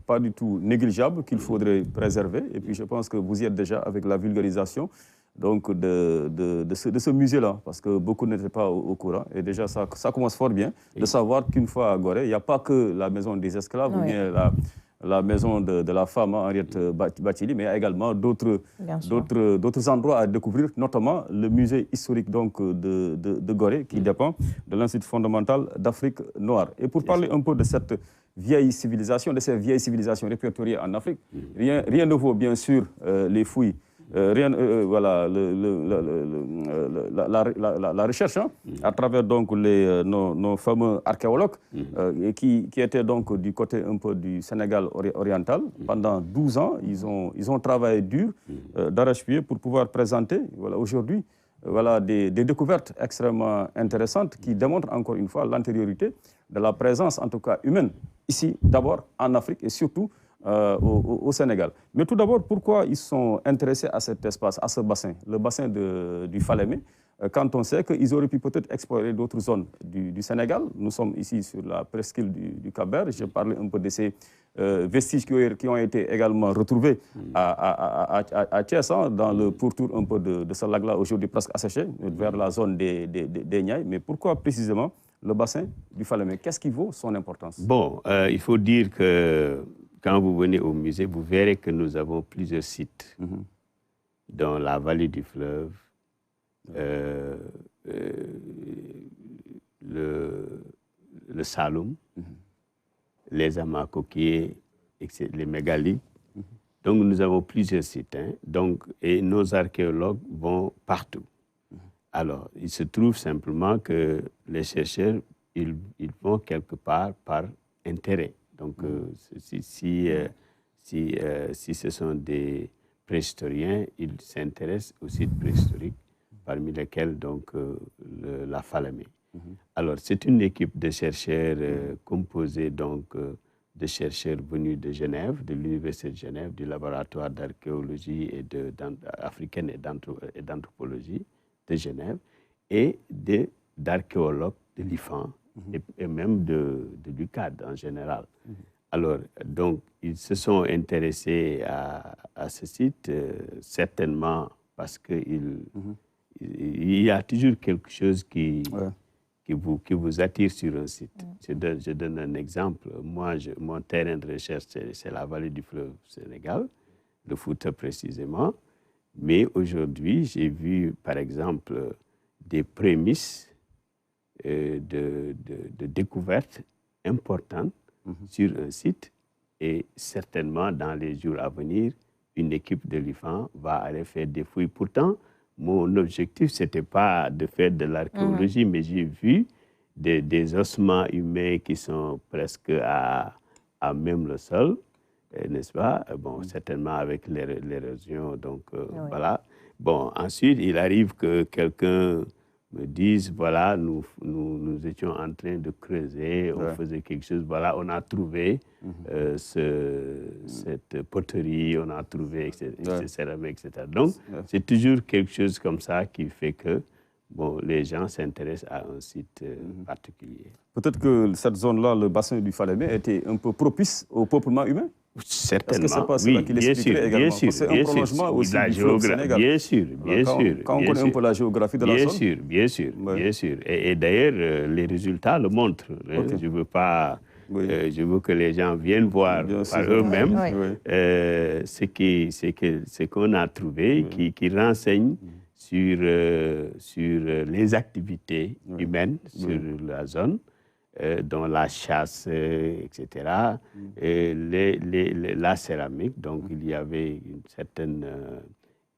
pas du tout négligeable qu'il faudrait préserver. Et puis je pense que vous y êtes déjà avec la vulgarisation donc de ce musée-là, parce que beaucoup n'étaient pas au courant. Et déjà, ça commence fort bien de savoir qu'une fois à Gorée, il n'y a pas que la maison des esclaves ou bien la maison de la femme, Henriette Bathily, mais il y a également d'autres endroits à découvrir, notamment le musée historique donc, de Gorée, qui dépend de l'Institut fondamental d'Afrique noire. Et pour parler un peu de cette vieille civilisation, de ces vieilles civilisations répertoriées en Afrique, rien ne vaut bien sûr les fouilles. La recherche à travers donc nos fameux archéologues qui étaient donc du côté un peu du Sénégal oriental. Pendant 12 ans, ils ont travaillé dur d'arrache-pied pour pouvoir présenter aujourd'hui des découvertes extrêmement intéressantes qui démontrent encore une fois l'antériorité de la présence en tout cas humaine ici d'abord en Afrique et surtout au Sénégal. Mais tout d'abord, pourquoi ils sont intéressés à cet espace, à ce bassin, le bassin du Falémé, quand on sait qu'ils auraient pu peut-être explorer d'autres zones du Sénégal. Nous sommes ici sur la presqu'île du Cap-Vert. J'ai parlé un peu de ces vestiges qui ont été également retrouvés à Thiès, dans le pourtour un peu de ce lac-là, aujourd'hui presque asséché, vers la zone des Niayes. Mais pourquoi précisément le bassin du Falémé? Qu'est-ce qui vaut son importance? Bon, il faut dire que quand vous venez au musée, vous verrez que nous avons plusieurs sites dans la vallée du fleuve, le Saloum, les amas coquillers, les mégalithes. Donc nous avons plusieurs sites. Et nos archéologues vont partout. Alors, il se trouve simplement que les chercheurs, ils vont quelque part par intérêt. Donc, si ce sont des préhistoriens, ils s'intéressent aux sites préhistoriques, parmi lesquels donc, la Falémé. Alors, c'est une équipe de chercheurs composée donc, de chercheurs venus de Genève, de l'Université de Genève, du laboratoire d'archéologie africaine et d'anthropologie de Genève, et d'archéologues de l'IFAN, et même de l'UCAD en général. Alors, donc, ils se sont intéressés à ce site, certainement parce qu'il y a toujours quelque chose qui vous attire sur un site. Je donne un exemple. Moi, mon terrain de recherche, c'est la vallée du fleuve Sénégal, le Fouta précisément. Mais aujourd'hui, j'ai vu, par exemple, des prémices de découvertes importantes sur un site, et certainement dans les jours à venir, une équipe de l'IFAN va aller faire des fouilles. Pourtant, mon objectif, ce n'était pas de faire de l'archéologie, mais j'ai vu des ossements humains qui sont presque à même le sol, n'est-ce pas? Bon, certainement avec l'érosion, donc voilà. Bon, ensuite, il arrive que quelqu'un me dise, voilà, nous étions en train de creuser, on faisait quelque chose, voilà, on a trouvé cette poterie, on a trouvé, etc. Donc, c'est toujours quelque chose comme ça qui fait que les gens s'intéressent à un site particulier. Peut-être que cette zone-là, le bassin du Falémé, était un peu propice au peuplement humain? Certainement, est-ce que c'est pas cela qui l'expliquerait également? C'est un prolongement aussi du fleuve Sénégal. Bien sûr, bien sûr. Quand on connaît un peu la géographie de la zone. Bien sûr. Et d'ailleurs, les résultats le montrent. Okay. Je veux pas... je veux que les gens viennent voir par eux-mêmes ce qu'on a trouvé, qui renseigne sur les activités humaines sur la zone, dont la chasse, etc., et la céramique. Donc, il y avait une certaine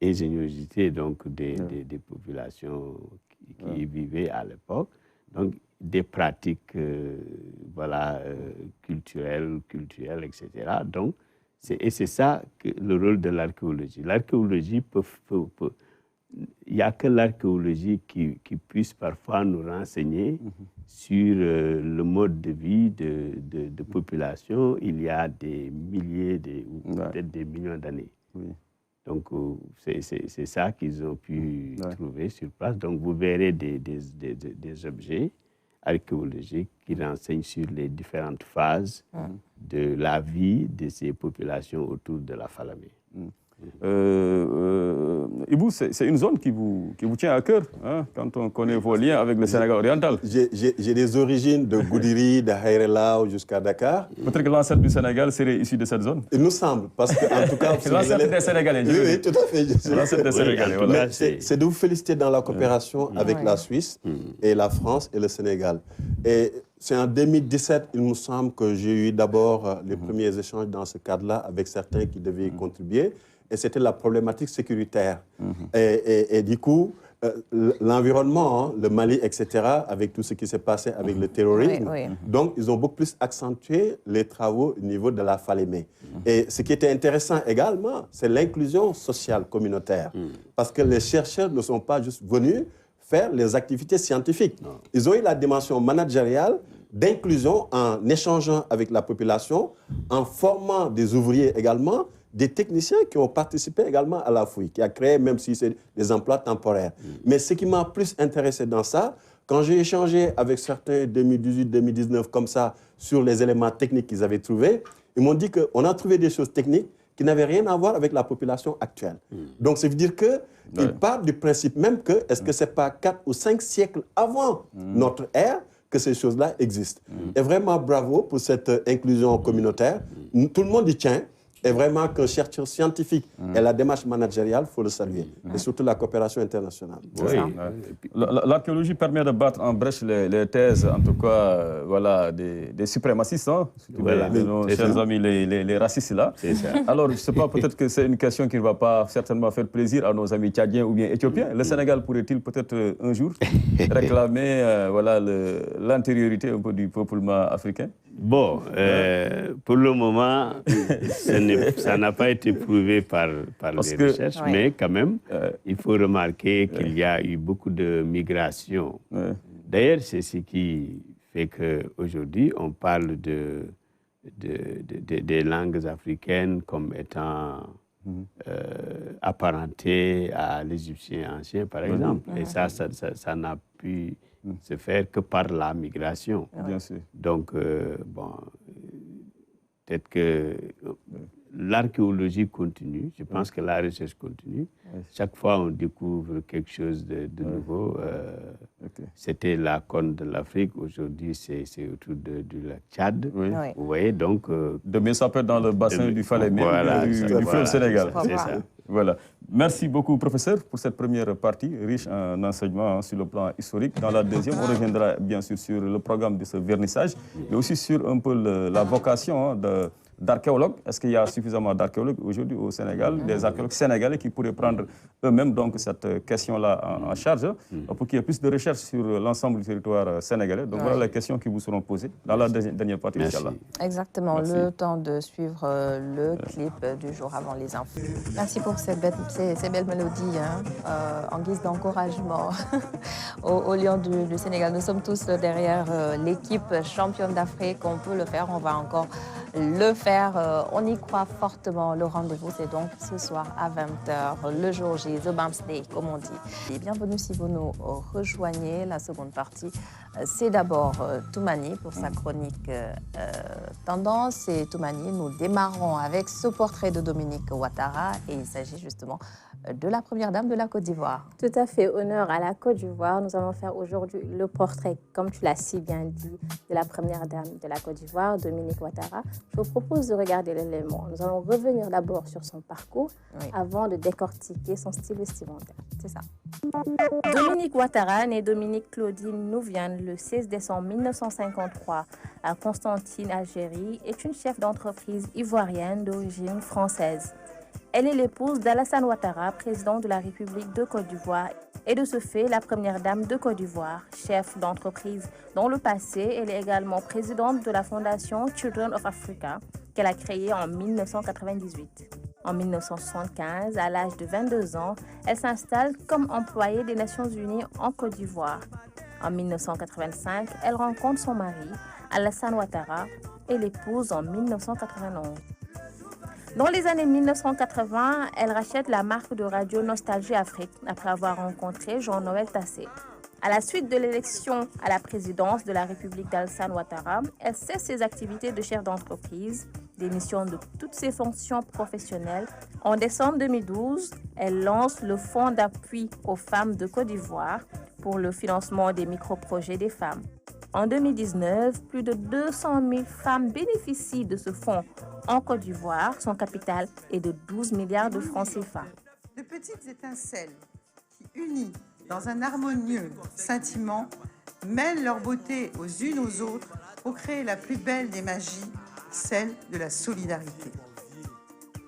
ingéniosité donc, des populations qui y vivaient à l'époque. Donc, des pratiques culturelles, etc. Donc, c'est ça le rôle de l'archéologie. L'archéologie il n'y a que l'archéologie qui puisse parfois nous renseigner sur le mode de vie de population il y a des milliers ou peut-être des millions d'années. Donc, c'est ça qu'ils ont pu trouver sur place. Donc, vous verrez des objets archéologiques qui renseignent sur les différentes phases de la vie de ces populations autour de la Falémé. Ibou, c'est une zone qui vous tient à cœur, hein, quand on connaît vos liens avec le Sénégal oriental. J'ai des origines de Goudiri, de Haïrelao jusqu'à Dakar. Peut-être que l'ancêtre du Sénégal serait issu de cette zone. Il nous semble, parce qu'en tout cas... C'est l'ancêtre des Sénégalais. Oui, tout à fait. C'est l'ancêtre des Sénégalais, voilà. C'est de vous féliciter dans la coopération avec la Suisse et la France et le Sénégal. Et c'est en 2017, il me semble, que j'ai eu d'abord les premiers échanges dans ce cadre-là avec certains qui devaient y contribuer. Et c'était la problématique sécuritaire. Et du coup, l'environnement, le Mali, etc., avec tout ce qui s'est passé avec le terrorisme, donc ils ont beaucoup plus accentué les travaux au niveau de la Falémé. Et ce qui était intéressant également, c'est l'inclusion sociale communautaire. Parce que les chercheurs ne sont pas juste venus faire les activités scientifiques. Ils ont eu la dimension managériale d'inclusion en échangeant avec la population, en formant des ouvriers également, des techniciens qui ont participé également à la fouille, qui a créé, même si c'est des emplois temporaires. Mais ce qui m'a plus intéressé dans ça, quand j'ai échangé avec certains 2018-2019 comme ça sur les éléments techniques qu'ils avaient trouvés, ils m'ont dit qu'on a trouvé des choses techniques qui n'avaient rien à voir avec la population actuelle. Donc, ça veut dire qu'ils partent du principe même que, est-ce que ce n'est pas 4 ou 5 siècles avant notre ère que ces choses-là existent. Et vraiment, bravo pour cette inclusion communautaire. Tout le monde y tient. Et vraiment qu'un chercheur scientifique et la démarche managériale, il faut le saluer. Et surtout la coopération internationale. Oui. L'archéologie permet de battre en brèche les thèses, en tout cas, des suprémacistes, hein, de nos chers amis les racistes là. Alors, je ne sais pas, peut-être que c'est une question qui ne va pas certainement faire plaisir à nos amis tchadiens ou bien éthiopiens. Le Sénégal pourrait-il peut-être un jour réclamer l'antériorité un peu du peuplement africain? Bon, pour le moment, ça n'a pas été prouvé par les recherches, mais quand même, il faut remarquer qu'il y a eu beaucoup de migration. D'ailleurs, c'est ce qui fait qu'aujourd'hui, on parle des langues africaines comme étant apparentées à l'égyptien ancien, par exemple. Et ça n'a pu se faire que par la migration. Bien sûr. Donc, peut-être que l'archéologie continue. Je pense que la recherche continue. Chaque fois, on découvre quelque chose de nouveau. C'était la corne de l'Afrique. Aujourd'hui, c'est autour du lac Tchad. Vous voyez, donc... demain, ça peut être dans le bassin du Falémé, du fleuve Sénégal. C'est ça. Voilà. Merci beaucoup, professeur, pour cette première partie, riche en enseignements sur le plan historique. Dans la deuxième, on reviendra bien sûr sur le programme de ce vernissage, mais aussi sur un peu la vocation d'archéologues. Est-ce qu'il y a suffisamment d'archéologues aujourd'hui au Sénégal, des archéologues sénégalais qui pourraient prendre eux-mêmes donc cette question-là en charge, pour qu'il y ait plus de recherches sur l'ensemble du territoire sénégalais. Donc voilà les questions qui vous seront posées dans la dernière partie, Inch'Allah. Exactement, le temps de suivre le clip du jour avant les infos. Merci pour ces belles mélodies en guise d'encouragement aux Lions du Sénégal. Nous sommes tous derrière l'équipe championne d'Afrique. On peut le faire, on va encore le faire. On y croit fortement. Le rendez-vous, c'est donc ce soir à 20h, le jour J, The Bumps Day, comme on dit. Et bienvenue si vous nous rejoignez. La seconde partie, c'est d'abord Toumani pour sa chronique Tendance. Et Toumani, nous démarrons avec ce portrait de Dominique Ouattara. Et il s'agit justement de la première dame de la Côte d'Ivoire. Tout à fait, honneur à la Côte d'Ivoire. Nous allons faire aujourd'hui le portrait, comme tu l'as si bien dit, de la première dame de la Côte d'Ivoire, Dominique Ouattara. Je vous propose de regarder l'élément. Nous allons revenir d'abord sur son parcours avant de décortiquer son style vestimentaire. C'est ça. Dominique Ouattara, née Dominique Claudine Nouviane le 16 décembre 1953 à Constantine, Algérie, est une chef d'entreprise ivoirienne d'origine française. Elle est l'épouse d'Alassane Ouattara, président de la République de Côte d'Ivoire, et de ce fait la première dame de Côte d'Ivoire, chef d'entreprise. Dans le passé, elle est également présidente de la fondation Children of Africa, qu'elle a créée en 1998. En 1975, à l'âge de 22 ans, elle s'installe comme employée des Nations Unies en Côte d'Ivoire. En 1985, elle rencontre son mari, Alassane Ouattara, et l'épouse en 1991. Dans les années 1980, elle rachète la marque de radio Nostalgie Afrique après avoir rencontré Jean-Noël Tassé. À la suite de l'élection à la présidence de la République d'Alassane Ouattara, elle cesse ses activités de chef d'entreprise, démissionne de toutes ses fonctions professionnelles. En décembre 2012, elle lance le Fonds d'appui aux femmes de Côte d'Ivoire pour le financement des micro-projets des femmes. En 2019, plus de 200 000 femmes bénéficient de ce fonds en Côte d'Ivoire. Son capital est de 12 milliards de francs CFA. De petites étincelles qui, unies dans un harmonieux scintillement, mêlent leur beauté aux unes aux autres pour créer la plus belle des magies, celle de la solidarité.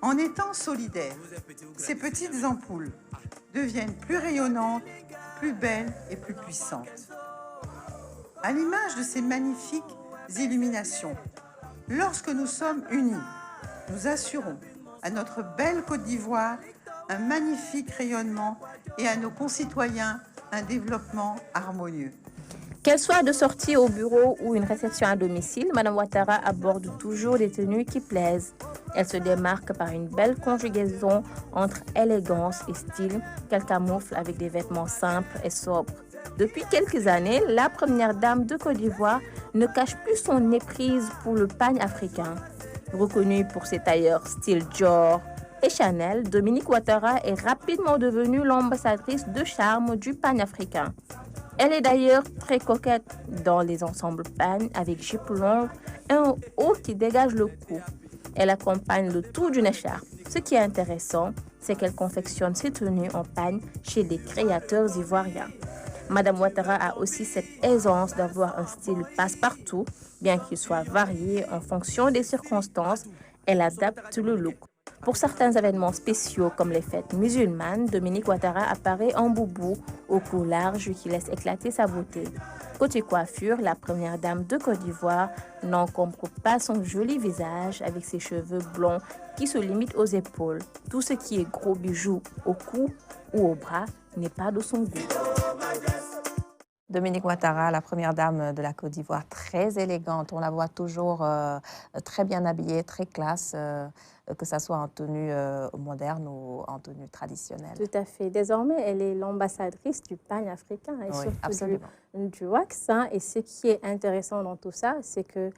En étant solidaires, ces petites ampoules deviennent plus rayonnantes, plus belles et plus puissantes. À l'image de ces magnifiques illuminations, lorsque nous sommes unis, nous assurons à notre belle Côte d'Ivoire un magnifique rayonnement et à nos concitoyens un développement harmonieux. Qu'elle soit de sortie au bureau ou une réception à domicile, Mme Ouattara aborde toujours des tenues qui plaisent. Elle se démarque par une belle conjugaison entre élégance et style qu'elle camoufle avec des vêtements simples et sobres. Depuis quelques années, la première dame de Côte d'Ivoire ne cache plus son méprise pour le pagne africain. Reconnue pour ses tailleurs style Dior et Chanel, Dominique Ouattara est rapidement devenue l'ambassadrice de charme du pagne africain. Elle est d'ailleurs très coquette dans les ensembles pagne avec jupe longue et un haut qui dégage le cou. Elle accompagne le tout d'une écharpe. Ce qui est intéressant, c'est qu'elle confectionne ses tenues en pagne chez des créateurs ivoiriens. Madame Ouattara a aussi cette aisance d'avoir un style passe-partout, bien qu'il soit varié en fonction des circonstances, elle adapte le look. Pour certains événements spéciaux comme les fêtes musulmanes, Dominique Ouattara apparaît en boubou au cou large qui laisse éclater sa beauté. Côté coiffure, la première dame de Côte d'Ivoire n'encombre pas son joli visage avec ses cheveux blonds qui se limitent aux épaules. Tout ce qui est gros bijoux au cou ou au bras n'est pas de son goût. Dominique Ouattara, la première dame de la Côte d'Ivoire, très élégante. On la voit toujours très bien habillée, très classe, que ce soit en tenue moderne ou en tenue traditionnelle. Tout à fait. Désormais, elle est l'ambassadrice du pagne africain et surtout du wax. Et ce qui est intéressant dans tout ça, c'est que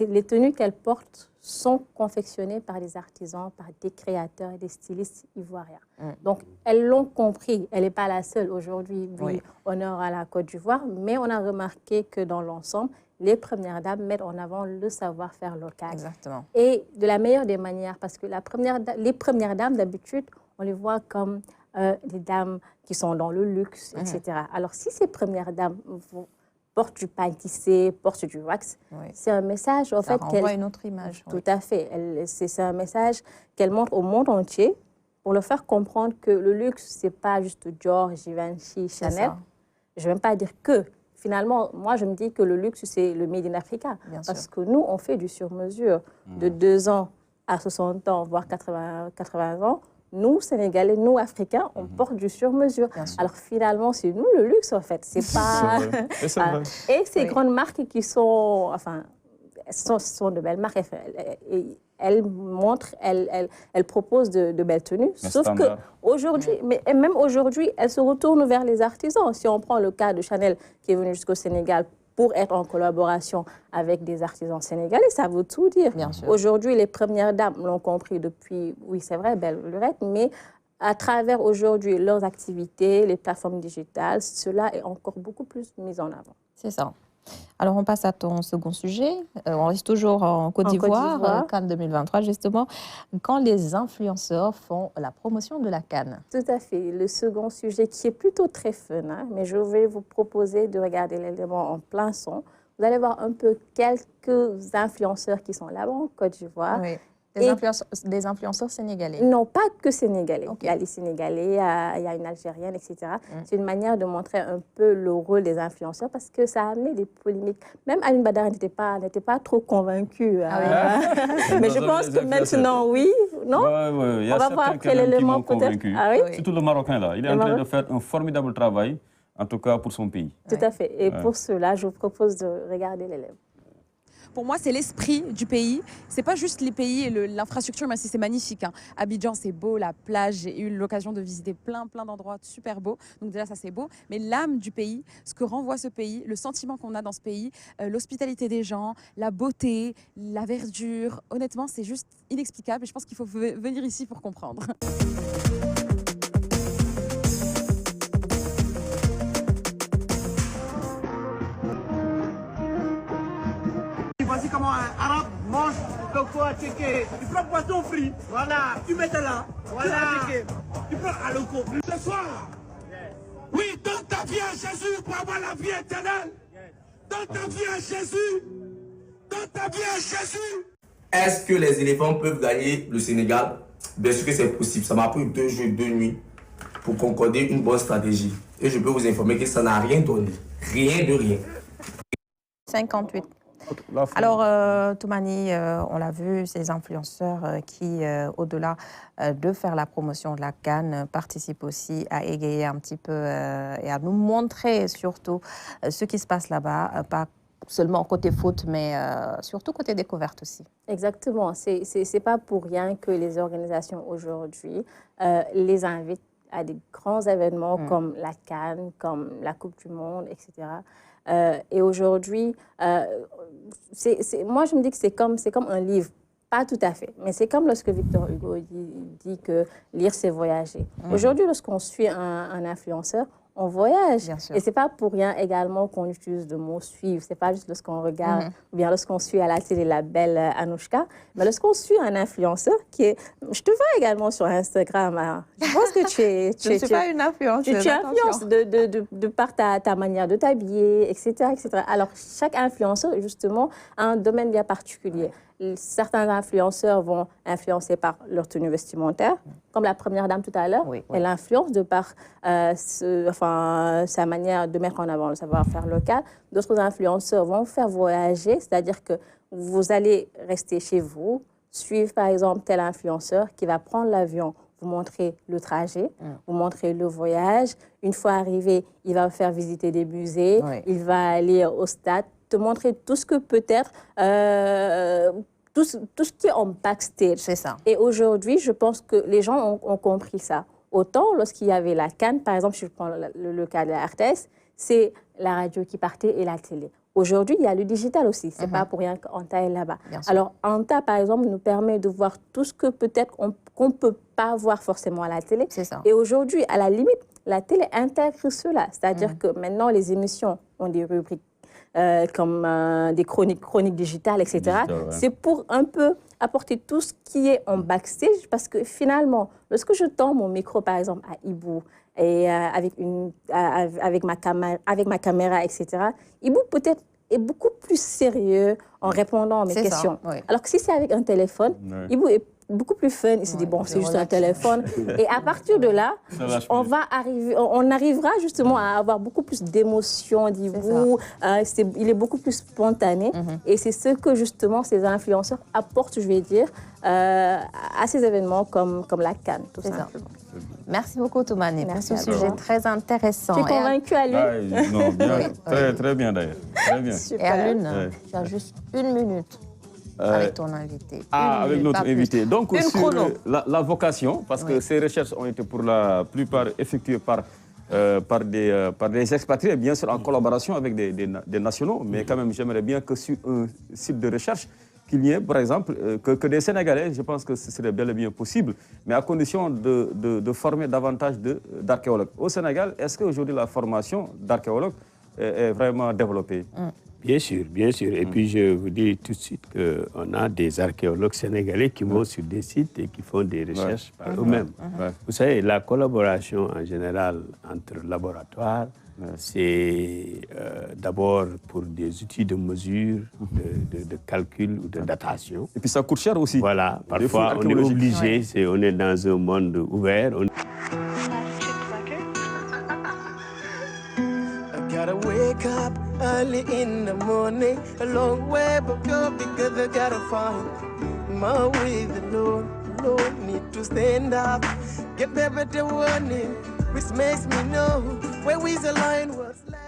les tenues qu'elle porte sont confectionnées par des artisans, par des créateurs et des stylistes ivoiriens. Donc, elles l'ont compris. Elle n'est pas la seule aujourd'hui. Oui, honneur à la Côte d'Ivoire. Mais on a remarqué que dans l'ensemble, les premières dames mettent en avant le savoir-faire local. Exactement. Et de la meilleure des manières, parce que les premières dames, d'habitude, on les voit comme des dames qui sont dans le luxe, etc. Alors, si ces premières dames portent du pagne tissé, portent du wax, c'est un message en fait renvoie une autre image. Tout à fait. C'est un message qu'elle montre au monde entier pour leur faire comprendre que le luxe, c'est pas juste Dior, Givenchy, Chanel. Je ne vais même pas dire que. Finalement, moi, je me dis que le luxe, c'est le Made in Africa. Parce que nous, on fait du sur-mesure. De 2 ans à 60 ans, voire 80 ans, nous, Sénégalais, nous, Africains, on porte du sur-mesure. Alors finalement, c'est nous le luxe, en fait. C'est pas... C'est vrai. Et ces grandes marques qui sont... Enfin, ce sont de belles marques. Elle montre, elle propose de belles tenues. Sauf qu'aujourd'hui, même aujourd'hui, elle se retourne vers les artisans. Si on prend le cas de Chanel qui est venu jusqu'au Sénégal pour être en collaboration avec des artisans sénégalais, ça veut tout dire. Aujourd'hui, les premières dames l'ont compris depuis, oui c'est vrai, belle lurette, mais à travers aujourd'hui leurs activités, les plateformes digitales, cela est encore beaucoup plus mis en avant. C'est ça. Alors, on passe à ton second sujet. On reste toujours en Côte d'Ivoire, Cannes 2023, justement, quand les influenceurs font la promotion de la Cannes. Tout à fait. Le second sujet qui est plutôt très fun, hein, mais je vais vous proposer de regarder l'élément en plein son. Vous allez voir un peu quelques influenceurs qui sont là-bas en Côte d'Ivoire. Oui. Des influenceurs sénégalais? Non, pas que sénégalais. Okay. Il y a les Sénégalais, il y a une Algérienne, etc. C'est une manière de montrer un peu le rôle des influenceurs parce que ça a amené des polémiques. Même Aline Badara n'était pas trop convaincue. Mais je pense que maintenant, oui. Non, on va voir quel élément peut-être. Surtout le Marocain, là. Il est en train de faire un formidable travail, en tout cas pour son pays. Tout à fait. Et pour cela, je vous propose de regarder l'élément. Pour moi, c'est l'esprit du pays. C'est pas juste les pays et l'infrastructure, mais c'est magnifique. Hein. Abidjan, c'est beau, la plage. J'ai eu l'occasion de visiter plein d'endroits super beaux. Donc déjà, ça, c'est beau. Mais l'âme du pays, ce que renvoie ce pays, le sentiment qu'on a dans ce pays, l'hospitalité des gens, la beauté, la verdure. Honnêtement, c'est juste inexplicable. Et je pense qu'il faut venir ici pour comprendre. Voici comment un arabe mange le quoi tchéké. Tu prends poisson frit, voilà, tu mets là, voilà, tu prends à l'eau. Ce soir, oui, donne ta vie à Jésus pour avoir la vie éternelle. Donne ta vie à Jésus. Donne ta vie à Jésus. Est-ce que les éléphants peuvent gagner le Sénégal? Bien sûr que c'est possible. Ça m'a pris 2 jours et 2 nuits pour concorder une bonne stratégie. Et je peux vous informer que ça n'a rien donné. Rien de rien. 58. Alors, Toumani, on l'a vu, ces influenceurs qui, au-delà de faire la promotion de la Cannes, participent aussi à égayer un petit peu et à nous montrer surtout ce qui se passe là-bas, pas seulement côté foot, mais surtout côté découverte aussi. Exactement. C'est pas pour rien que les organisations aujourd'hui les invitent à des grands événements comme la Cannes, comme la Coupe du Monde, etc. Et aujourd'hui, moi je me dis que c'est comme un livre. Pas tout à fait, mais c'est comme lorsque Victor Hugo dit que lire, c'est voyager. Aujourd'hui, lorsqu'on suit un influenceur, on voyage. Et c'est pas pour rien également qu'on utilise le mot suivre. C'est pas juste lorsqu'on regarde ou bien lorsqu'on suit à la télé la belle Anouchka, mais lorsqu'on suit un influenceur qui est... Je te vois également sur Instagram. Hein. Je pense que tu es... Je ne suis pas une influenceuse. Tu influences de par ta manière de t'habiller, etc., etc. Alors, chaque influenceur, justement, a un domaine bien particulier. Certains influenceurs vont influencer par leur tenue vestimentaire, comme la première dame tout à l'heure. Elle influence de par sa manière de mettre en avant le savoir-faire local. D'autres influenceurs vont faire voyager, c'est-à-dire que vous allez rester chez vous, suivre par exemple tel influenceur qui va prendre l'avion, vous montrer le trajet, vous montrer le voyage. Une fois arrivé, il va vous faire visiter des musées, il va aller au stade, te montrer tout ce que peut-être, tout ce qui est en backstage. C'est ça. Et aujourd'hui, je pense que les gens ont compris ça. Autant lorsqu'il y avait la Cannes, par exemple, si je prends le cas de la RTS, c'est la radio qui partait et la télé. Aujourd'hui, il y a le digital aussi. Ce n'est pas pour rien qu'Anta est là-bas. Alors, Anta, par exemple, nous permet de voir tout ce que peut-être qu'on ne peut pas voir forcément à la télé. C'est ça. Et aujourd'hui, à la limite, la télé intègre cela. C'est-à-dire que maintenant, les émissions ont des rubriques comme des chroniques digitales, etc. C'est pour un peu apporter tout ce qui est en backstage, parce que finalement, lorsque je tends mon micro, par exemple, à Ibou, et avec ma caméra, etc., Ibou peut-être est beaucoup plus sérieux en répondant à mes questions. Alors que si c'est avec un téléphone, Ibou est beaucoup plus fun. Il se dit, bon, c'est juste un téléphone. Et à partir de là, on arrivera justement à avoir beaucoup plus d'émotions d'Ibou. Il est beaucoup plus spontané. Et c'est ce que justement ces influenceurs apportent, je vais dire, à ces événements comme la Cannes, tout simplement. Merci beaucoup, Toumani, pour ce sujet très intéressant. Tu es convaincu, Alune? Non, bien, très bien d'ailleurs. Très bien. Et Alune, tu as juste 1 minute avec ton invité. Avec notre invité. Donc, sur la vocation, parce que Oui. ces recherches ont été pour la plupart effectuées par des expatriés, bien sûr en collaboration avec des nationaux, mais quand même j'aimerais bien que sur un site de recherche, qu'il y ait par exemple que des Sénégalais, je pense que ce serait bel et bien possible, mais à condition de former davantage d'archéologues. Au Sénégal, est-ce qu'aujourd'hui la formation d'archéologues est vraiment développée? Bien sûr, bien sûr. Et puis je vous dis tout de suite qu'on a des archéologues sénégalais qui vont sur des sites et qui font des recherches par eux-mêmes. Vous savez, la collaboration en général entre laboratoires, c'est d'abord pour des outils de mesure, de calcul ou de datation. Et puis ça coûte cher aussi. Voilà, parfois on est obligé, on est dans un monde ouvert. Gotta wake up early in the morning, a long way but go because I gotta find my way. The Lord need to stand up, get better warning, which makes me know where is the line, what's left.